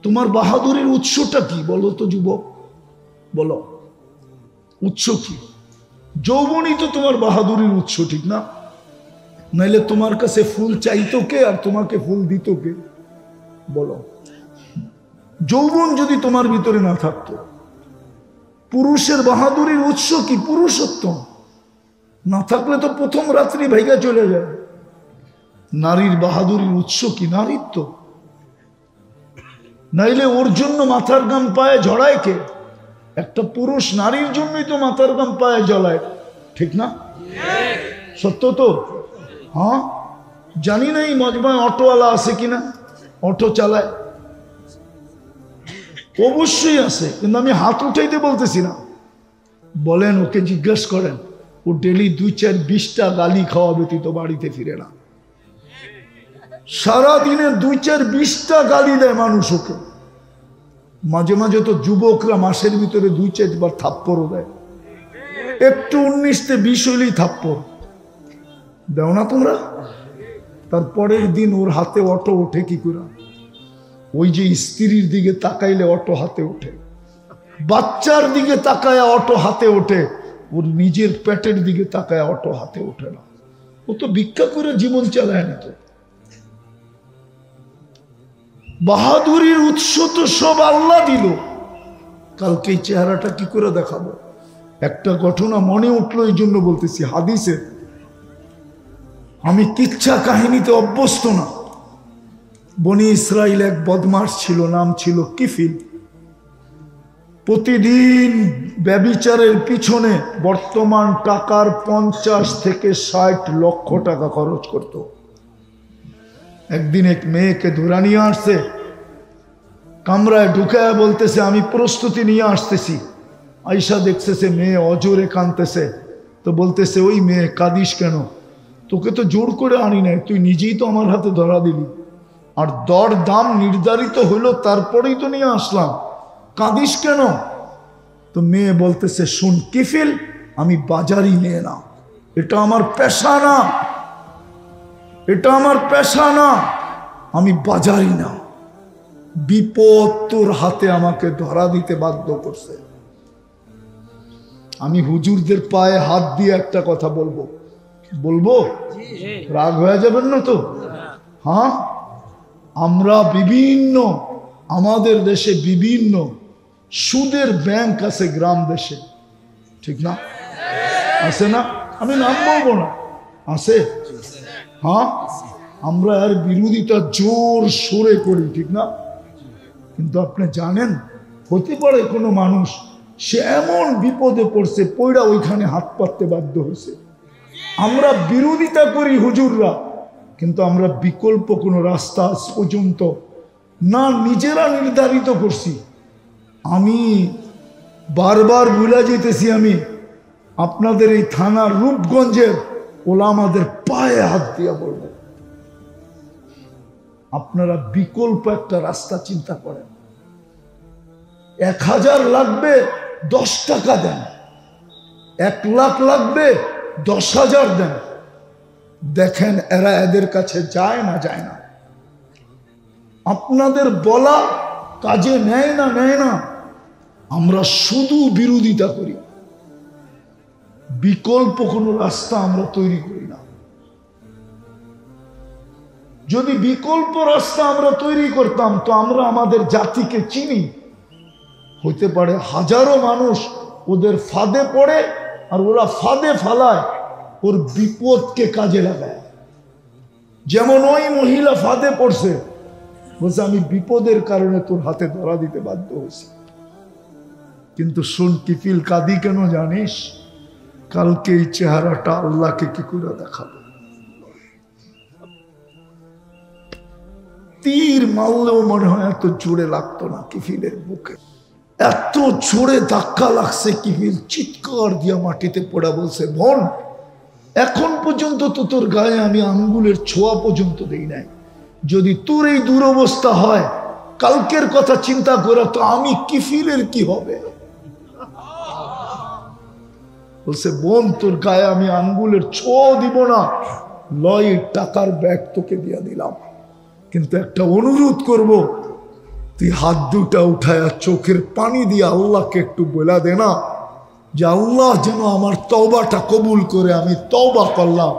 তোমার বাহাদুরের উৎসটা কি বলো তো যুবক, বলো উৎস কি? যৌবনই তো তোমার বাহাদুরের উৎস, ঠিক না? নাইলে তোমার কাছে ফুল চাইতো কে আর তোমাকে ফুল দিত কে? বলো। যৌবন যদি তোমার ভিতরে না থাকতো, পুরুষের বাহাদুরের উৎস কি? পুরুষত্ব। না থাকলে তো প্রথম রাত্রি ভাইগা চলে যায়। নারীর বাহাদুরের উৎস কি? নারীত্ব। নাইলে ওর জন্য মাথার গাম পায়ে ঝড়ায় কে? একটা পুরুষ নারীর জন্যই তো মাথার গাম পায়ে জ্বলায়, ঠিক না? সত্য তো? হ্যাঁ, জানি না এই মজমায় অটোওয়ালা আছে কিনা, অটো চালায়। অবশ্যই আছে, কিন্তু আমি হাত উঠাইতে বলতেছি না। বলেন, ওকে জিজ্ঞাসা করেন, ও ডেলি 2-4-20টা গালি খাওয়া ব্যতীত বাড়িতে ফিরে না। সারাদিনে 2-4-20টা গালি দেয় মানুষ ওকে। মাঝে মাঝে তো যুবকরা মাসের ভিতরে 2-4 বার থাপ্পড়ও দেয়। একটু 19-20 হইলেই থাপ্পড় দেও না তোমরা? তারপরের দিন ওর হাতে অটো ওঠে কি করে? ওই যে স্ত্রীর দিকে তাকাইলে অটো হাতে ওঠে, বাচ্চার দিকে তাকায় অটো হাতে ওঠে, ওর নিজের পেটের দিকে তাকায় অটো হাতে ওঠে না। ও তো ভিক্ষা করে জীবন চালায় না। তো বাহাদুরির উৎস তো সব আল্লাহ দিল, কালকে এই চেহারাটা কি করে দেখাবো? একটা ঘটনা মনে উঠলো, এই জন্য বলতেছি। হাদিসে, আমি কিচ্ছা কাহিনীতে অভ্যস্ত না। বনি ইসরাইল এক বদমাস ছিল, নাম ছিল কিফিল। প্রতিদিন ব্যভিচারের পিছনে বর্তমান টাকার 50 থেকে 60 লক্ষ টাকা খরচ করত। একদিন এক মেয়েকে ধরে নিয়ে আসছে, কামরায় ঢুকায় বলতেছে আমি প্রস্তুতি নিয়ে আসতেছি। আয়সা দেখতেছে মেয়ে অজোরে কাঁদতেছে, তো বলতেছে ওই মেয়ে কাঁদিস কেন? তোকে তো জোর করে আনি নাই, তুই নিজেই তো আমার হাতে ধরা দিলি, আর দর দাম নির্ধারিত হইলো তারপরেই তো নিয়ে আসলাম, কাঁদিস কেন? তো মেয়ে বলতেছে শুন কিফিল, আমি বাজারি মেয়ে না, এটা আমার পেশা না, এটা আমার পেশা না, আমি বাজারি না। বিপদ তোর হাতে আমাকে ধরা দিতে বাধ্য করছে। আমি হুজুরদের পায়ে হাত দিয়ে একটা কথা বলবো, বলবো? রাগ হয়ে যাবেন না তো? হ্যাঁ, আমরা বিভিন্ন, আমাদের দেশে বিভিন্ন সুদের ব্যাংক আছে গ্রাম দেশে, ঠিক না? আছে না? আমি নাম বলবো না, আছে। হ্যাঁ, আমরা এর বিরোধিতা জোর সোরে করি, ঠিক না? কিন্তু আপনি জানেন, হতে পারে কোনো মানুষ সে এমন বিপদে পড়ছে, পয়রা ওইখানে হাত পাততে বাধ্য হয়েছে। আমরা বিরোধিতা করি হুজুররা, কিন্তু আমরা বিকল্প কোনো রাস্তা আজ পর্যন্ত না নিজেরা নির্ধারিত করছি। আমি বারবার ভুলে যেতেছি, আমি আপনাদের এই থানার রূপগঞ্জের ওলামাদের পায়ে হাত দিয়া বলবো, আপনারা বিকল্প একটা রাস্তা চিন্তা করেন। 1000 লাগবে 10 টাকা দেন, 1 লাখ লাগবে 10,000 দেন, দেখেন এরা এদের কাছে যায় না যায় না। আপনাদের বলা কাজে নেয় না নেয় না, আমরা শুধু বিরোধিতা করি, বিকল্প কোনো রাস্তা আমরা তৈরি করি না। যদি বিকল্প রাস্তা আমরা তৈরি করতাম তো আমরা আমাদের জাতিকে চিনি। হতে পারে হাজারো মানুষ ওদের ফাঁদে পড়ে, আর ওরা ফাঁদে ফালায় ওর বিপদকে কাজে লাগায়। যেমন ওই মহিলা ফাঁদে পড়ছে, বলছে আমি বিপদের কারণে তোর হাতে ধরা দিতে বাধ্য হয়েছি। কিন্তু শোন কিফিল, কাঁদি কেন জানিস? কালকে এই চেহারাটা আল্লাহকে কি করে দেখাবো? তীর মারলেও মনে হয় এত জোরে লাগতো না কিফিলের বুকে, এত জোরে ধাক্কা লাগছে কিফিল চিৎকার দিয়া মাটিতে পড়া বলছে, বোন এখন পর্যন্ত তো তোর গায়ে আমি আঙ্গুলের ছোঁয়া পর্যন্ত দেই নাই, যদি তোর এই দুরবস্থা হয় কালকের কথা চিন্তা করে তো আমি কিফিলের কি হবে? বলছে, বোন তোর গায়ে আমি আঙ্গুলের ছোঁয়া দিব না, লয় টাকার ব্যাগ তোকে দিয়া দিলাম, কিন্তু একটা অনুরোধ করব, তুই হাত দুটা উঠায়া চোখের পানি দিয়ে আল্লাহকে একটু বলা দে না যে আল্লাহ যেন আমার তওবাটা কবুল করে, আমি তওবা করলাম।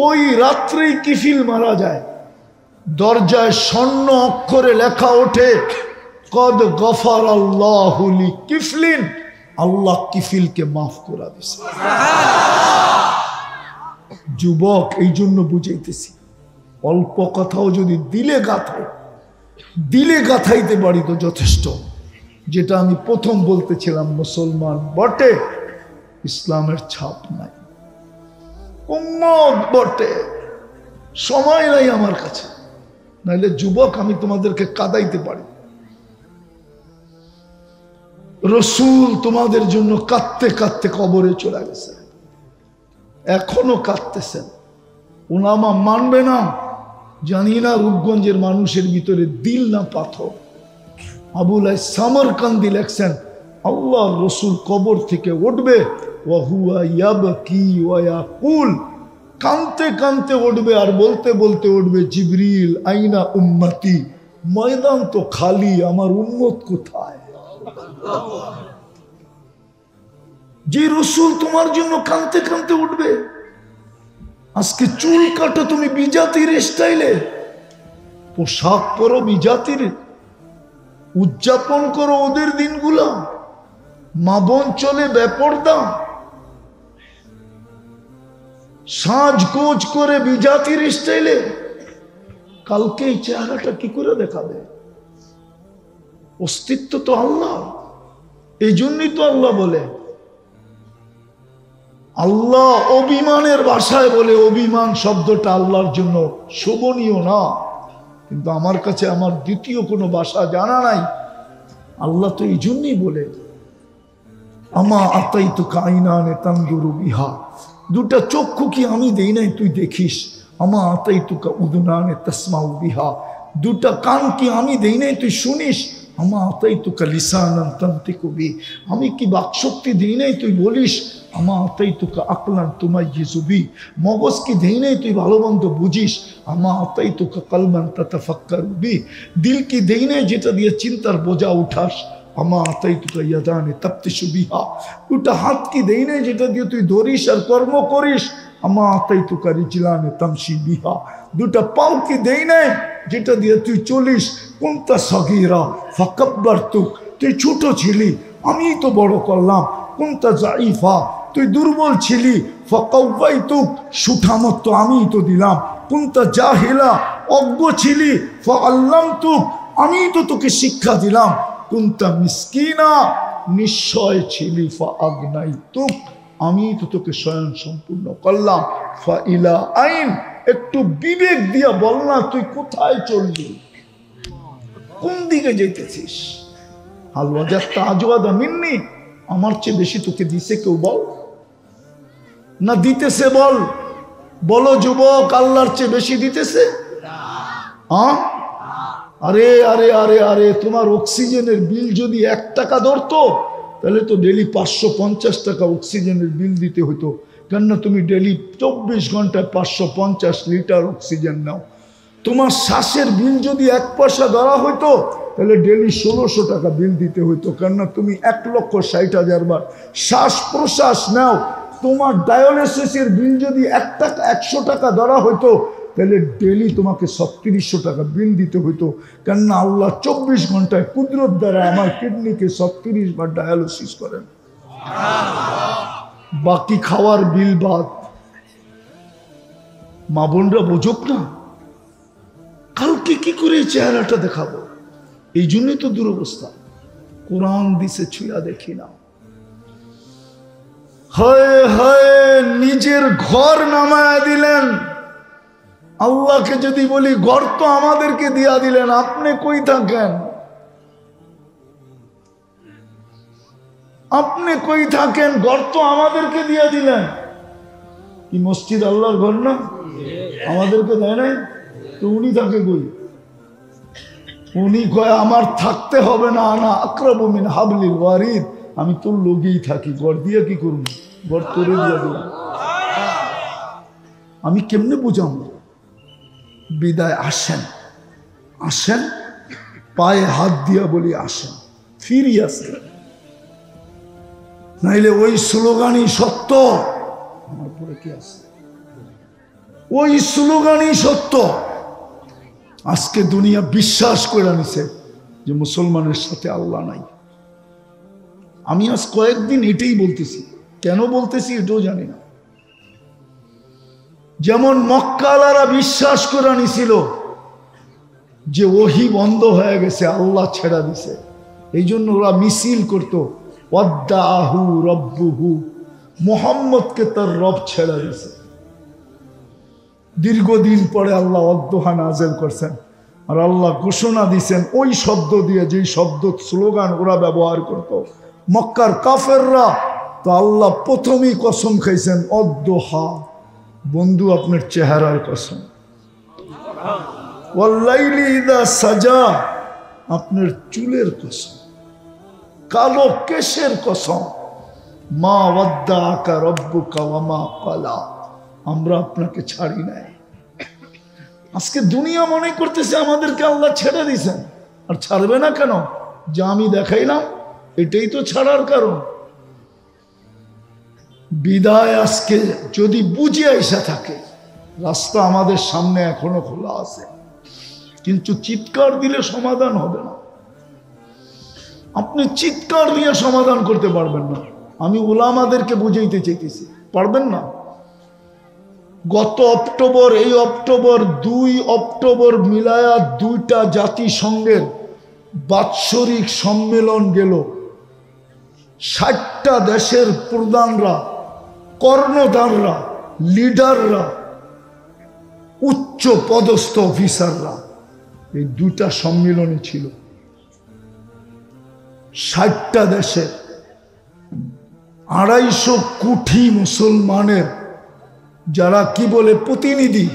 ওই রাত্রেই কিফিল মারা যায়, দরজায় স্বর্ণ অক্ষরে লেখা ওঠে, কদ গফার আল্লাহু লি কিফলিন, আল্লাহ কিফিলকে মাফ করে দিয়েছে। যুবক, এই জন্য বুঝাইতেছি, অল্প কথাও যদি দিলে গাথাইতে পারি তো যথেষ্ট। যেটা আমি প্রথম বলতেছিলাম, মুসলমান বটে, ইসলামের ছাপ নাই, উম্মত বটে, সময় নাই আমার কাছে, নাইলে যুবক আমি তোমাদেরকে কাঁদাইতে পারি। রসুল তোমাদের জন্য কাঁদতে কাঁদতে কবরে চলে গেছে, এখনো কাঁদতেছেন। উলামা মানবে না জানি না, রূপগঞ্জের মানুষের ভিতরে দিল না পাথর। আবুল সামরকান্দি লেখছেন, আল্লাহ রসুল কবর থেকে উঠবে, ওয়াহুয়া ইয়াবকি ওয়া ইয়াকুল, কাঁদতে কাঁদতে উঠবে আর বলতে বলতে উঠবে, জিবরিল আইনা উম্মতি, ময়দান তো খালি, আমার উম্মত কোথায়? যে রসুল তোমার জন্য কাঁদতে কাঁদতে উঠবে। আজকে চুল কাটো তুমি বিজাতির স্টাইলে, পোশাক পরো বিজাতির, উদযাপন করো ওদের দিনগুলা, মা বোন চলে বেপরদা, সাজগোজ করে বিজাতির স্টাইলে। কালকে এই চেহারাটা কি করে দেখাবে? অস্তিত্ব তো আল্লাহ, এই জন্যই তো আল্লাহ বলে, আল্লাহ অভিমানের ভাষায় বলে, অভিমান শব্দটা আল্লাহর জন্য শোভনীয় না, কিন্তু আমার কাছে আমার দ্বিতীয় কোনো ভাষা জানা নাই। আল্লাহ তো এই জন্যই বলে, আমা আতাইতুকা আইনানে তানদুরু বিহা, দুটা চক্ষু কি আমি দেই নাই তুই দেখিস? আমা আতাইতুকা উদুনানে তাসমাউ বিহা, দুটা কান কি আমি দেই নাই তুই শুনিস? আমা আতাইতুকা লিসানান তানতিকু বি, আমি কি বাকশক্তি দেই নাই তুই বলিস? আমা আতাইতুকা আকলান তুমাইয়িজু বি, মগজ কি দেই নাই তুই ভালো মন্দ বুঝিস? আমা আতাইতুকা কলবান তাতাফাক্কারু বি, দিল কি দেই নাই যেটা দিয়ে চিন্তার বোঝা উঠাস? আমা আতাইতুকা ইয়াদানে তাফতিশু বিহা, দুটা হাত কি দেই নাই যেটা দিয়ে তুই ধরিস আর কর্ম করিস? আমা আতাইতুকা রিজলানে তামশি বিহা, দুটা পাও কি দেই নাই যেটা দিয়ে তুই চলিস? কুনতা সগীরা ফাকাব্বারতুক, তুই ছোট ছিলি আমি তো বড় করলাম। কুনতা জাইফা, তুই দুর্বল ছিলি, ফাকাওয়াইতুক, সুঠামত তো আমিই তো দিলাম। কুনতা জাহিলা, অজ্ঞ ছিলি, ফাআল্লামতুক, আমিই তো তোকে শিক্ষা দিলাম। কুনতা মিসকিনা, নিশ্চয় ছিলি, ফাআগনাইতুক, আমি তো তোকে স্বয়ং সম্পূর্ণ করলাম। ফাইলা আইন, একটু বিবেক দিয়া বল না তুই কোথায় চললি, কোন দিকে যেতেছিস? হালওয়াজা তাজওয়াদা মিন্নি, আমার চেয়ে বেশি তোকে দিছে কেউ বল না দিতেছে? বলো যুবক, আল্লাহর চেয়ে বেশি দিতেছে? হ্যাঁ, আরে আরে আরে আরে, তোমার অক্সিজেনের বিল যদি 1 টাকা ধরতো তাহলে তো ডেলি 550 টাকা অক্সিজেনের বিল দিতে হতো, কেননা তুমি ডেলি 24 ঘন্টায় 550 লিটার অক্সিজেন নাও। তোমার শ্বাসের বিল যদি 1 পয়সা ধরা হইতো তাহলে ডেলি 1600 টাকা বিল দিতে হইতো, কেননা তুমি 1,60,000 বার শ্বাস প্রশ্বাস নাও। তোমার ডায়ালিসিসের বিল যদি 100 টাকা ধরা হইতো তাহলে ডেলি তোমাকে 3700 টাকা বিল দিতে হইতো, কেননা আল্লাহ 24 ঘন্টায় কুদরত দ্বারা আমার কিডনিকে 36 বার ডায়ালিসিস করেন, বাকি খাওয়ার বিল বাদ। মা বোনরা বোঝক না, কালকে কি করে চেহারাটা দেখাবো? এই জন্যই তো দুরবস্থা। কোরআন দিছে ছুঁয়া দেখি না, হায় হায়, নিজের ঘর নামায়া দিলেন। আল্লাহকে যদি বলি ঘর তো আমাদেরকে দিয়া দিলেন, আপনি কই থাকেন? আপনি কই থাকেন? ঘর তো আমাদেরকে দিয়া দিলেন। কি মসজিদ আল্লাহর ঘর না? আমাদেরকে দেয় নাই তো উনি থাকে কই? উনি কয় আমার থাকতে হবে না, আনা আকরাবু মিন হাবলিল ওয়ারিদ, আমি তোর লগেই থাকি, ঘর দিয়ে কি করবো? ঘর তোরে দিয়া দিলাম। আমি কেমনে বুঝাম? বিদায় আসেন, আসেন, পায়ে হাত দিয়া বলি আসেন, ফিরি আসেন, নাইলে ওই স্লোগানই সত্য। আমার পরে কি আছে? ওই স্লোগানই সত্য। আজকে দুনিয়া বিশ্বাস করে নিছে যে মুসলমানের সাথে আল্লাহ নাই। আমি আজ কয়েকদিন এটাই বলতেছি, কেন বলতেছি এটাও জানি না। যেমন মক্কালারা বিশ্বাস করে নিছিল যে ওহি বন্ধ হয়ে গেছে, আল্লাহ ছেড়া দিছে, এই জন্য ওরা মিছিল করতো ওয়াদ্দাহু রব্বুহু, মুহাম্মদকে তার রব ছেড়া দিছে। দীর্ঘদিন পরে আল্লাহ অদ্দোহা নাযিল করছেন, আর আল্লাহ ঘোষণা দিছেন ওই শব্দ দিয়ে, যেই শব্দ স্লোগান ওরা ব্যবহার করত মক্কার কাফেররা। তো আল্লাহ প্রথমেই কসম খাইছেন অদ্দোহা, বন্ধু আপনার চেহারার কসম, ওয়াল্লাইলি ইযা সাজা, আপনার চুলের কসম, কালো কেশের কসম, মা ওয়াদ্দাআকা রব্বুকা ওয়া মা ক্বালা, আমরা আপনাকে ছাড়ি নাই। আজকে দুনিয়া মনে করতেছে আমাদেরকে আল্লাহ ছেড়ে দিয়েছেন, আর ছাড়বে না কেন? যা আমি দেখাইলাম এটাই তো ছাড়ার কারণ। বিদায় আজকে যদি বুঝে আইসা থাকে, রাস্তা আমাদের সামনে এখনো খোলা আছে, কিন্তু চিৎকার দিলে সমাধান হবে না। আপনি চিৎকার দিয়ে সমাধান করতে পারবেন না। আমি উলামাদেরকে বুঝাইতে চাইতেছি, পারবেন না। গত অক্টোবর, এই অক্টোবর 2 অক্টোবর মিলায়া 2টা জাতিসংঘের বাৎসরিক সম্মেলন গেল। 60টা দেশের প্রধানরা, কর্ণধাররা, লিডাররা, উচ্চ পদস্থ অফিসাররা এই 2টা সম্মেলনে ছিল। 60টা দেশের 250 কোটি মুসলমানের যারা কি বলে প্রতিনিধি,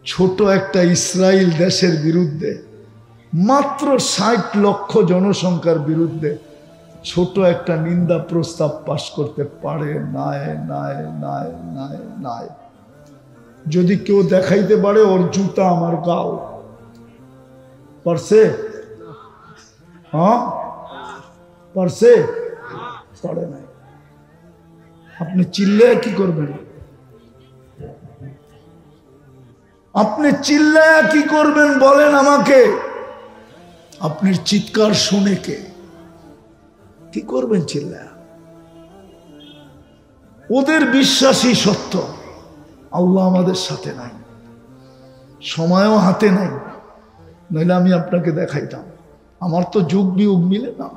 ছোট একটা ইসরায়েল দেশের বিরুদ্ধে, মাত্র 60 লক্ষ জনসংখ্যার বিরুদ্ধে ছোট একটা নিন্দা প্রস্তাব পাশ করতে পারে নাই। নাই নাই নাই নাই যদি কেউ দেখাইতে পারে ওর জুতা আমার গাও, পারছে? হ্যাঁ পারছে? পারে নাই। আপনি চিল্লায় কি করবেন? আপনি চিল্লায় কি করবেন বলেন আমাকে? আপনার চিৎকার শুনে কে কি করবেন চিল্লায়? ওদের বিশ্বাসই সত্য, আল্লাহ আমাদের সাথে নাই, সময়ও হাতে নাই, নইলে আমি আপনাকে দেখাইতাম। আমার তো যুগ বিয়োগ মিলে না।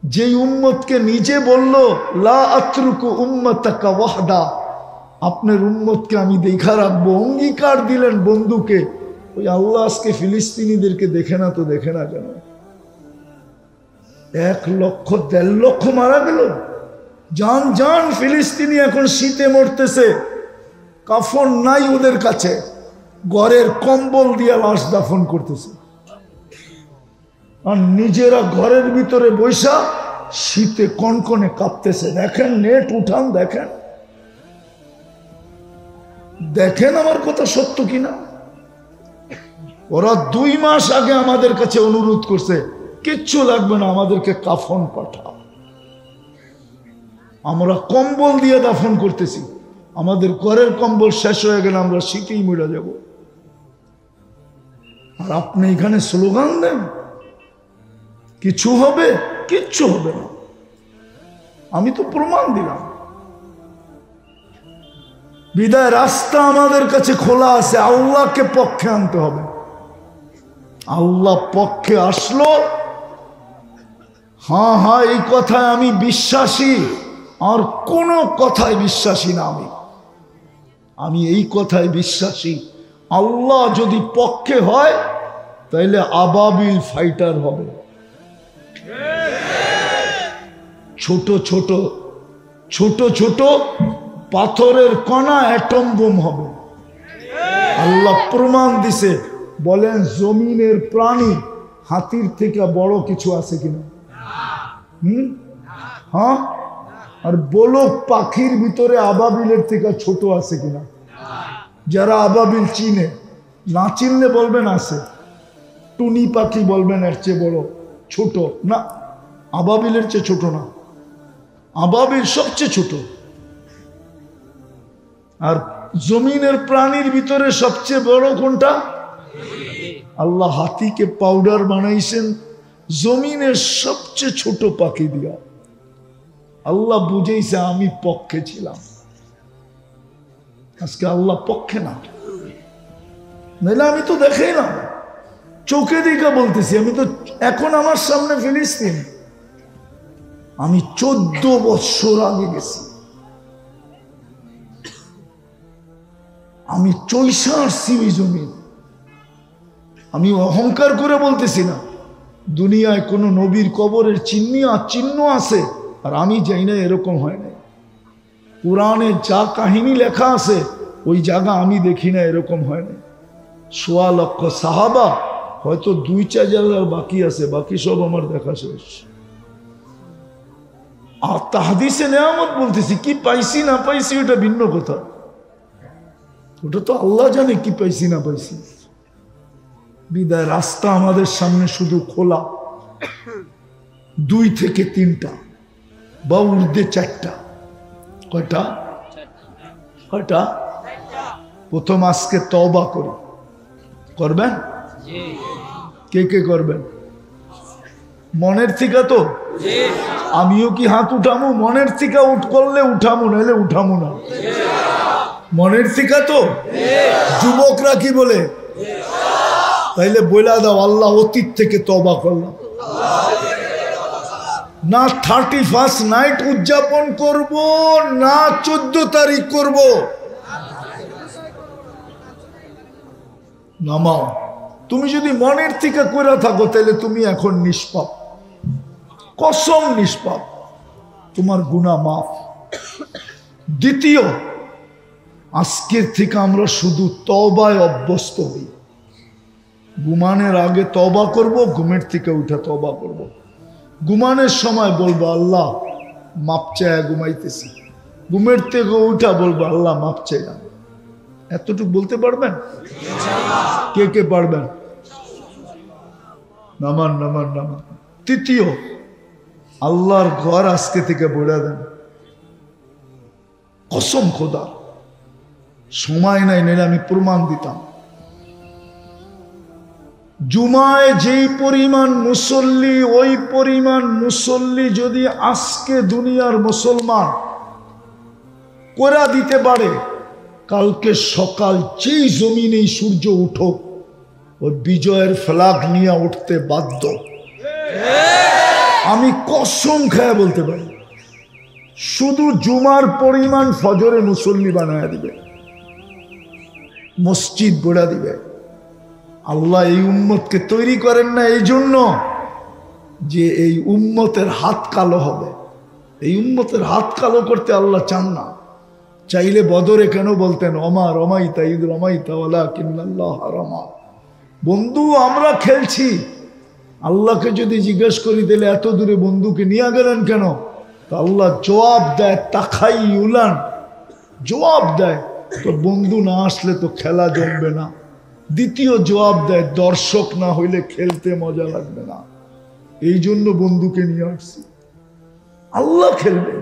যে উম্মতকে নিজে বলল লা আতরুকু উম্মাতাকা ওয়াহদা, আপনার উম্মতকে আমি দেখা রাখবো, অঙ্গীকার দিলেন বন্ধুকে, ওই আল্লাহ আজকে ফিলিস্তিনিদেরকে দেখে না তো দেখে না কেন? 1 লক্ষ 1.5 লক্ষ মারা গেল। জান জান ফিলিস্তিনি এখন শীতে মরতেছে, কাফন নাই ওদের কাছে, ঘরের কম্বল দিয়ে লাশ দাফন করতেছে, আর নিজেরা ঘরের ভিতরে বৈশা শীতে কনকনে কাঁপতেছে। দেখেন, নেট উঠান, দেখেন দেখেন আমার কথা সত্য কিনা। ওরা 2 মাস আগে আমাদের কাছে অনুরোধ করছে, কিচ্ছু লাগবে না, আমাদেরকে কাফন পাঠাও। আমরা কম্বল দিয়ে দাফন করতেছি, আমাদের ঘরের কম্বল শেষ হয়ে গেলে আমরা শীতেই মরে যাব। আর আপনি এখানে স্লোগান দেন কিছু হবে? কিচ্ছু হবে না। আমি তো প্রমাণ দিলাম। বিদায় রাস্তা আমাদের কাছে খোলা আছে, আল্লাহকে পক্ষে আনতে হবে। আল্লাহ পক্ষে আসলো, হ্যাঁ হ্যাঁ, এই কথায় আমি বিশ্বাসী, আর কোনো কথায় বিশ্বাসী না। আমি এই কথায় বিশ্বাসী, আল্লাহ যদি পক্ষে হয় তাইলে আবাবিল ফাইটার হবে, ছোট ছোট ছোট ছোট পাথরের কণা অ্যাটম বোম হবে। আল্লাহ প্রমাণ দিছে। বলেন জমিনের প্রাণী হাতির থেকে বড় কিছু আছে কিনা? হ্যাঁ। আর বলক পাখির ভিতরে আবাবিলের থেকে ছোট আছে কিনা? যারা আবাবিল চিনে, না চিনলে বলবেন আছে। টুনি পাখি বলবেন এর চেয়ে বড়, ছোট না, আবাবিলের চেয়ে ছোট না, আবাবিল সবচেয়ে ছোট। আর জমিনের প্রাণীর ভিতরে সবচেয়ে বড় কোনটা? আল্লাহ হাতিকে পাউডার বানাইছেন জমিনের সবচেয়ে ছোট পাখি দিয়া। আল্লাহ বুঝেইছে আমি পক্ষে ছিলাম। আজকে আল্লাহ পক্ষে না, নাহলে আমি তো দেখেই না, চোখে দেখা বলতেছি। আমি তো এখন আমার সামনে ফিলিস্তিন, আমি 14 বছর আগে গেছি, আমি চৈশা আসছি ওই জমিন। আমি অহংকার করে বলতেছি না, দুনিয়ায় কোন নবীর কবরের চিহ্ন আছে আর আমি যাই না, এরকম হয় না। কোরআনে যা কাহিনী লেখা আছে ওই জায়গা আমি দেখি না, এরকম হয় না। 1.25 লক্ষ সাহাবা, হয়তো 2-4 জায়গার বাকি আছে, বাকি সব আমার দেখা শেষ। আর তাহাদিসে নেয়ামত বলতেছি, কি পাইছি না পাইছি ওটা ভিন্ন কথা, ওটা তো আল্লাহ জানে কি পাইছি না পাইছি। বিদায় রাস্তা আমাদের সামনে শুধু খোলা, 2 থেকে 3টা বা ঊর্ধ্বে 4টা। কয়টা? কয়টা? প্রথম আজকে তওবা করি, করবেন? কে কে করবেন? মনের থেকে তো? আমিও কি হাত উঠামো? মনের থেকে করলে উঠামো, নাহলে উঠামো না। মনের থেকে তো? যুবকরা কি বলে? তাইলে বইলা দাও, আল্লাহ অতীত থেকে তওবা করলাম। না 31st নাইট উদযাপন করব, না 14 তারিখ করব। নামাও। তুমি যদি মনের থেকে করে থাকো তাহলে তুমি এখন নিষ্পাপ, কসম নিষ্পাপ, তোমার গুনাহ মাফ। দ্বিতীয়, আজকের থেকে আমরা শুধু তওবায় অভ্যস্ত হই। ঘুমানোর আগে তওবা করব, ঘুমের থেকে উঠে তওবা করব। ঘুমানোর সময় বলবো আল্লাহ মাপ চাইয়া ঘুমাইতেছি, ঘুমের থেকে উঠা বলবো আল্লাহ মাপ চাইলাম। এতটুকু বলতে পারবেন? কে কে পারবেন? নামান নামান নামান। তৃতীয়, আল্লাহর ঘর আজকে থেকে বইড়া দেন, কসম খোদা। সময় নাই, নাইলে আমি প্রমাণ দিতাম। জুমায় যেই পরিমাণ মুসল্লি, ওই পরিমাণ মুসল্লি যদি আজকে দুনিয়ার মুসলমান করে দিতে পারে, কালকে সকাল যেই জমিনেই সূর্য উঠুক, ওই বিজয়ের ফ্ল্যাগ নিয়ে উঠতে বাধ্য। আমি কসম খেয়ে বলতে পারি, শুধু জুমার পরিমাণ ফজরে মুসল্লি বানায় দিবে, মসজিদ গড়া দিবে। আল্লাহ এই উম্মতকে তৈরি করেন না এই জন্য যে এই উম্মতের হাত কালো হবে। এই উম্মতের হাত কালো করতে আল্লাহ চান না। চাইলে বদরে কেন বলতেন অমা রমাইতা ঈদ রমাইতা ওয়ালাকিন্নাল্লাহ রমা। বন্ধু আমরা খেলছি, আল্লাহকে যদি জিজ্ঞেস করি তাহলে এত দূরে বন্ধুকে নিয়ে গেলেন কেন? তো আল্লাহ জবাব দেয় তাকাই উলান, জবাব দেয় তো বন্ধু না আসলে তো খেলা জমবে না। দ্বিতীয় জবাব দেয় দর্শক না হইলে খেলতে মজা লাগবে না, এই জন্য বন্ধুকে নিয়ে আসছি। আল্লাহ খেলবে,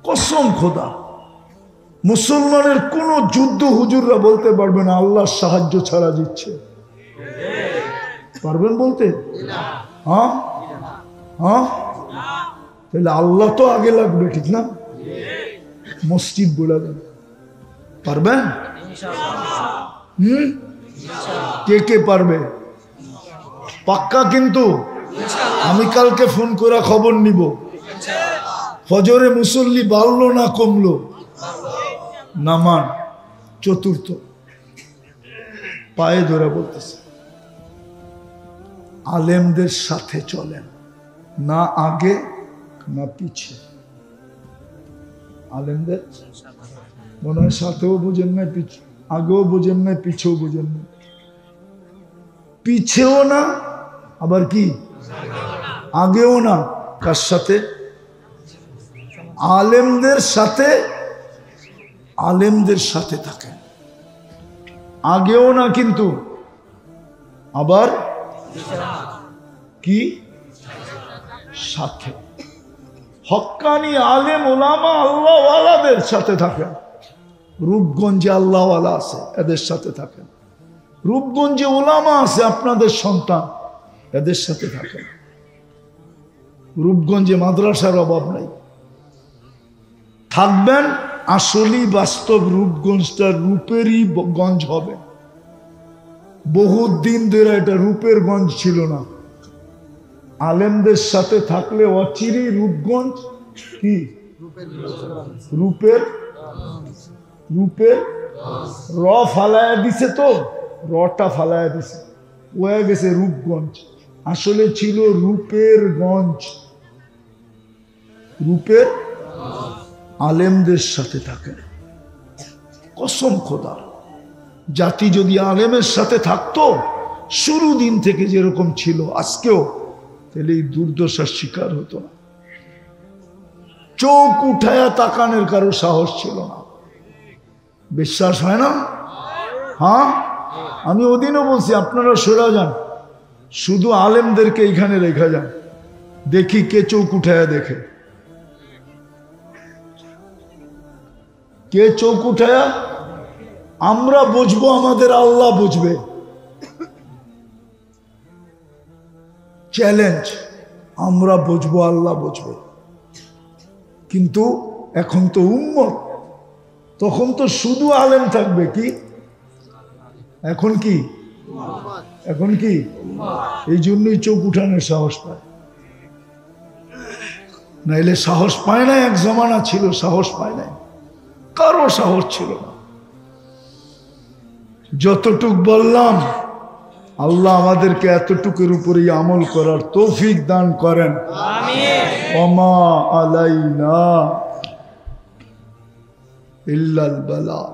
কসম খোদা। মুসলমানের কোন যুদ্ধ হুজুররা বলতে পারবে না আল্লাহর সাহায্য ছাড়া জিতছে, পারবেন বলতে? হ্যাঁ হ্যাঁ, তাহলে আল্লাহ তো আগে লাগবে, ঠিক না? মসজিদ বলে দেন, পারবেন? কে কে পারবে? পাক্কা কিন্তু আমি কালকে ফোন করে খবর নিব ফজরে মুসল্লি বাড়লো না কমলো। নামান চতুর্থ পায়ে ধরে বলতেছে আলেমদের সাথে চলেন, না আগে না পিছে। আলেমদের মনে হয় সাথেও বুঝেন না, আগেও বুঝেন না, পিছেও বুঝেন না। পিছেও না আবার কি আগেও না। কার সাথে? আলেমদের সাথে। আলেমদের সাথে থাকেন, আগেও না কিন্তু আবার কি সাথে। হক্কানি আলেম ওলামা আল্লাহওয়ালাদের সাথে থাকেন। রূপগঞ্জে আল্লাহওয়ালা আছে, এদের সাথে থাকেন। রূপগঞ্জে ওলামা আছে, আপনাদের সন্তান, এদের সাথে থাকেন। রূপগঞ্জে মাদ্রাসার অভাব নাই, থাকবেন। আসলেই বাস্তব রূপগঞ্জটা রূপেরই গঞ্জ হবে। বহুত দিন ধরে এটা রূপের গঞ্জ ছিল না। আলেমদের সাথে থাকলে অচিরেই রূপগঞ্জ কি রূপের রূপের র ফালায়া দিছে, তো রটা ফালায়া দিছে, হয়ে গেছে রূপগঞ্জ। আসলে ছিল রূপের গঞ্জ। রূপের আলেমদের সাথে থাকে। কসম খোদা, জাতি যদি আলেমের সাথে থাকতো শুরু দিন থেকে যেরকম ছিল আজকেও, তাহলে এই দুর্দশার শিকার হতো না। চোখ উঠায়া তাকানোর কারো সাহস ছিল না। বিশ্বাস হয় না? হ্যাঁ, আমি ওদিনও বলছি আপনারা সরে যান, শুধু আলেমদেরকে এইখানে রেখা যান, দেখি কে চোখ উঠায়া দেখে। কে চোখ উঠায়া? আমরা বুঝবো, আমাদের আল্লাহ বুঝবে। চ্যালেঞ্জ, আমরা বুঝবো, আল্লাহ বুঝবে। কিন্তু এখন তো উম্মত, তখন তো শুধু আলেম থাকবে। কি এখন কি এখন কি এই জন্যই চোখ উঠানোর সাহস পায়, নাইলে সাহস পায় না। এক জমানা ছিল সাহস পায় নাই, কারো সাহস ছিল না। যতটুক বললাম, আল্লাহ আমাদেরকে এতটুকুর উপরেই আমল করার তৌফিক দান করেন। ওমা আলাইনা ইল্লাল বালাগ।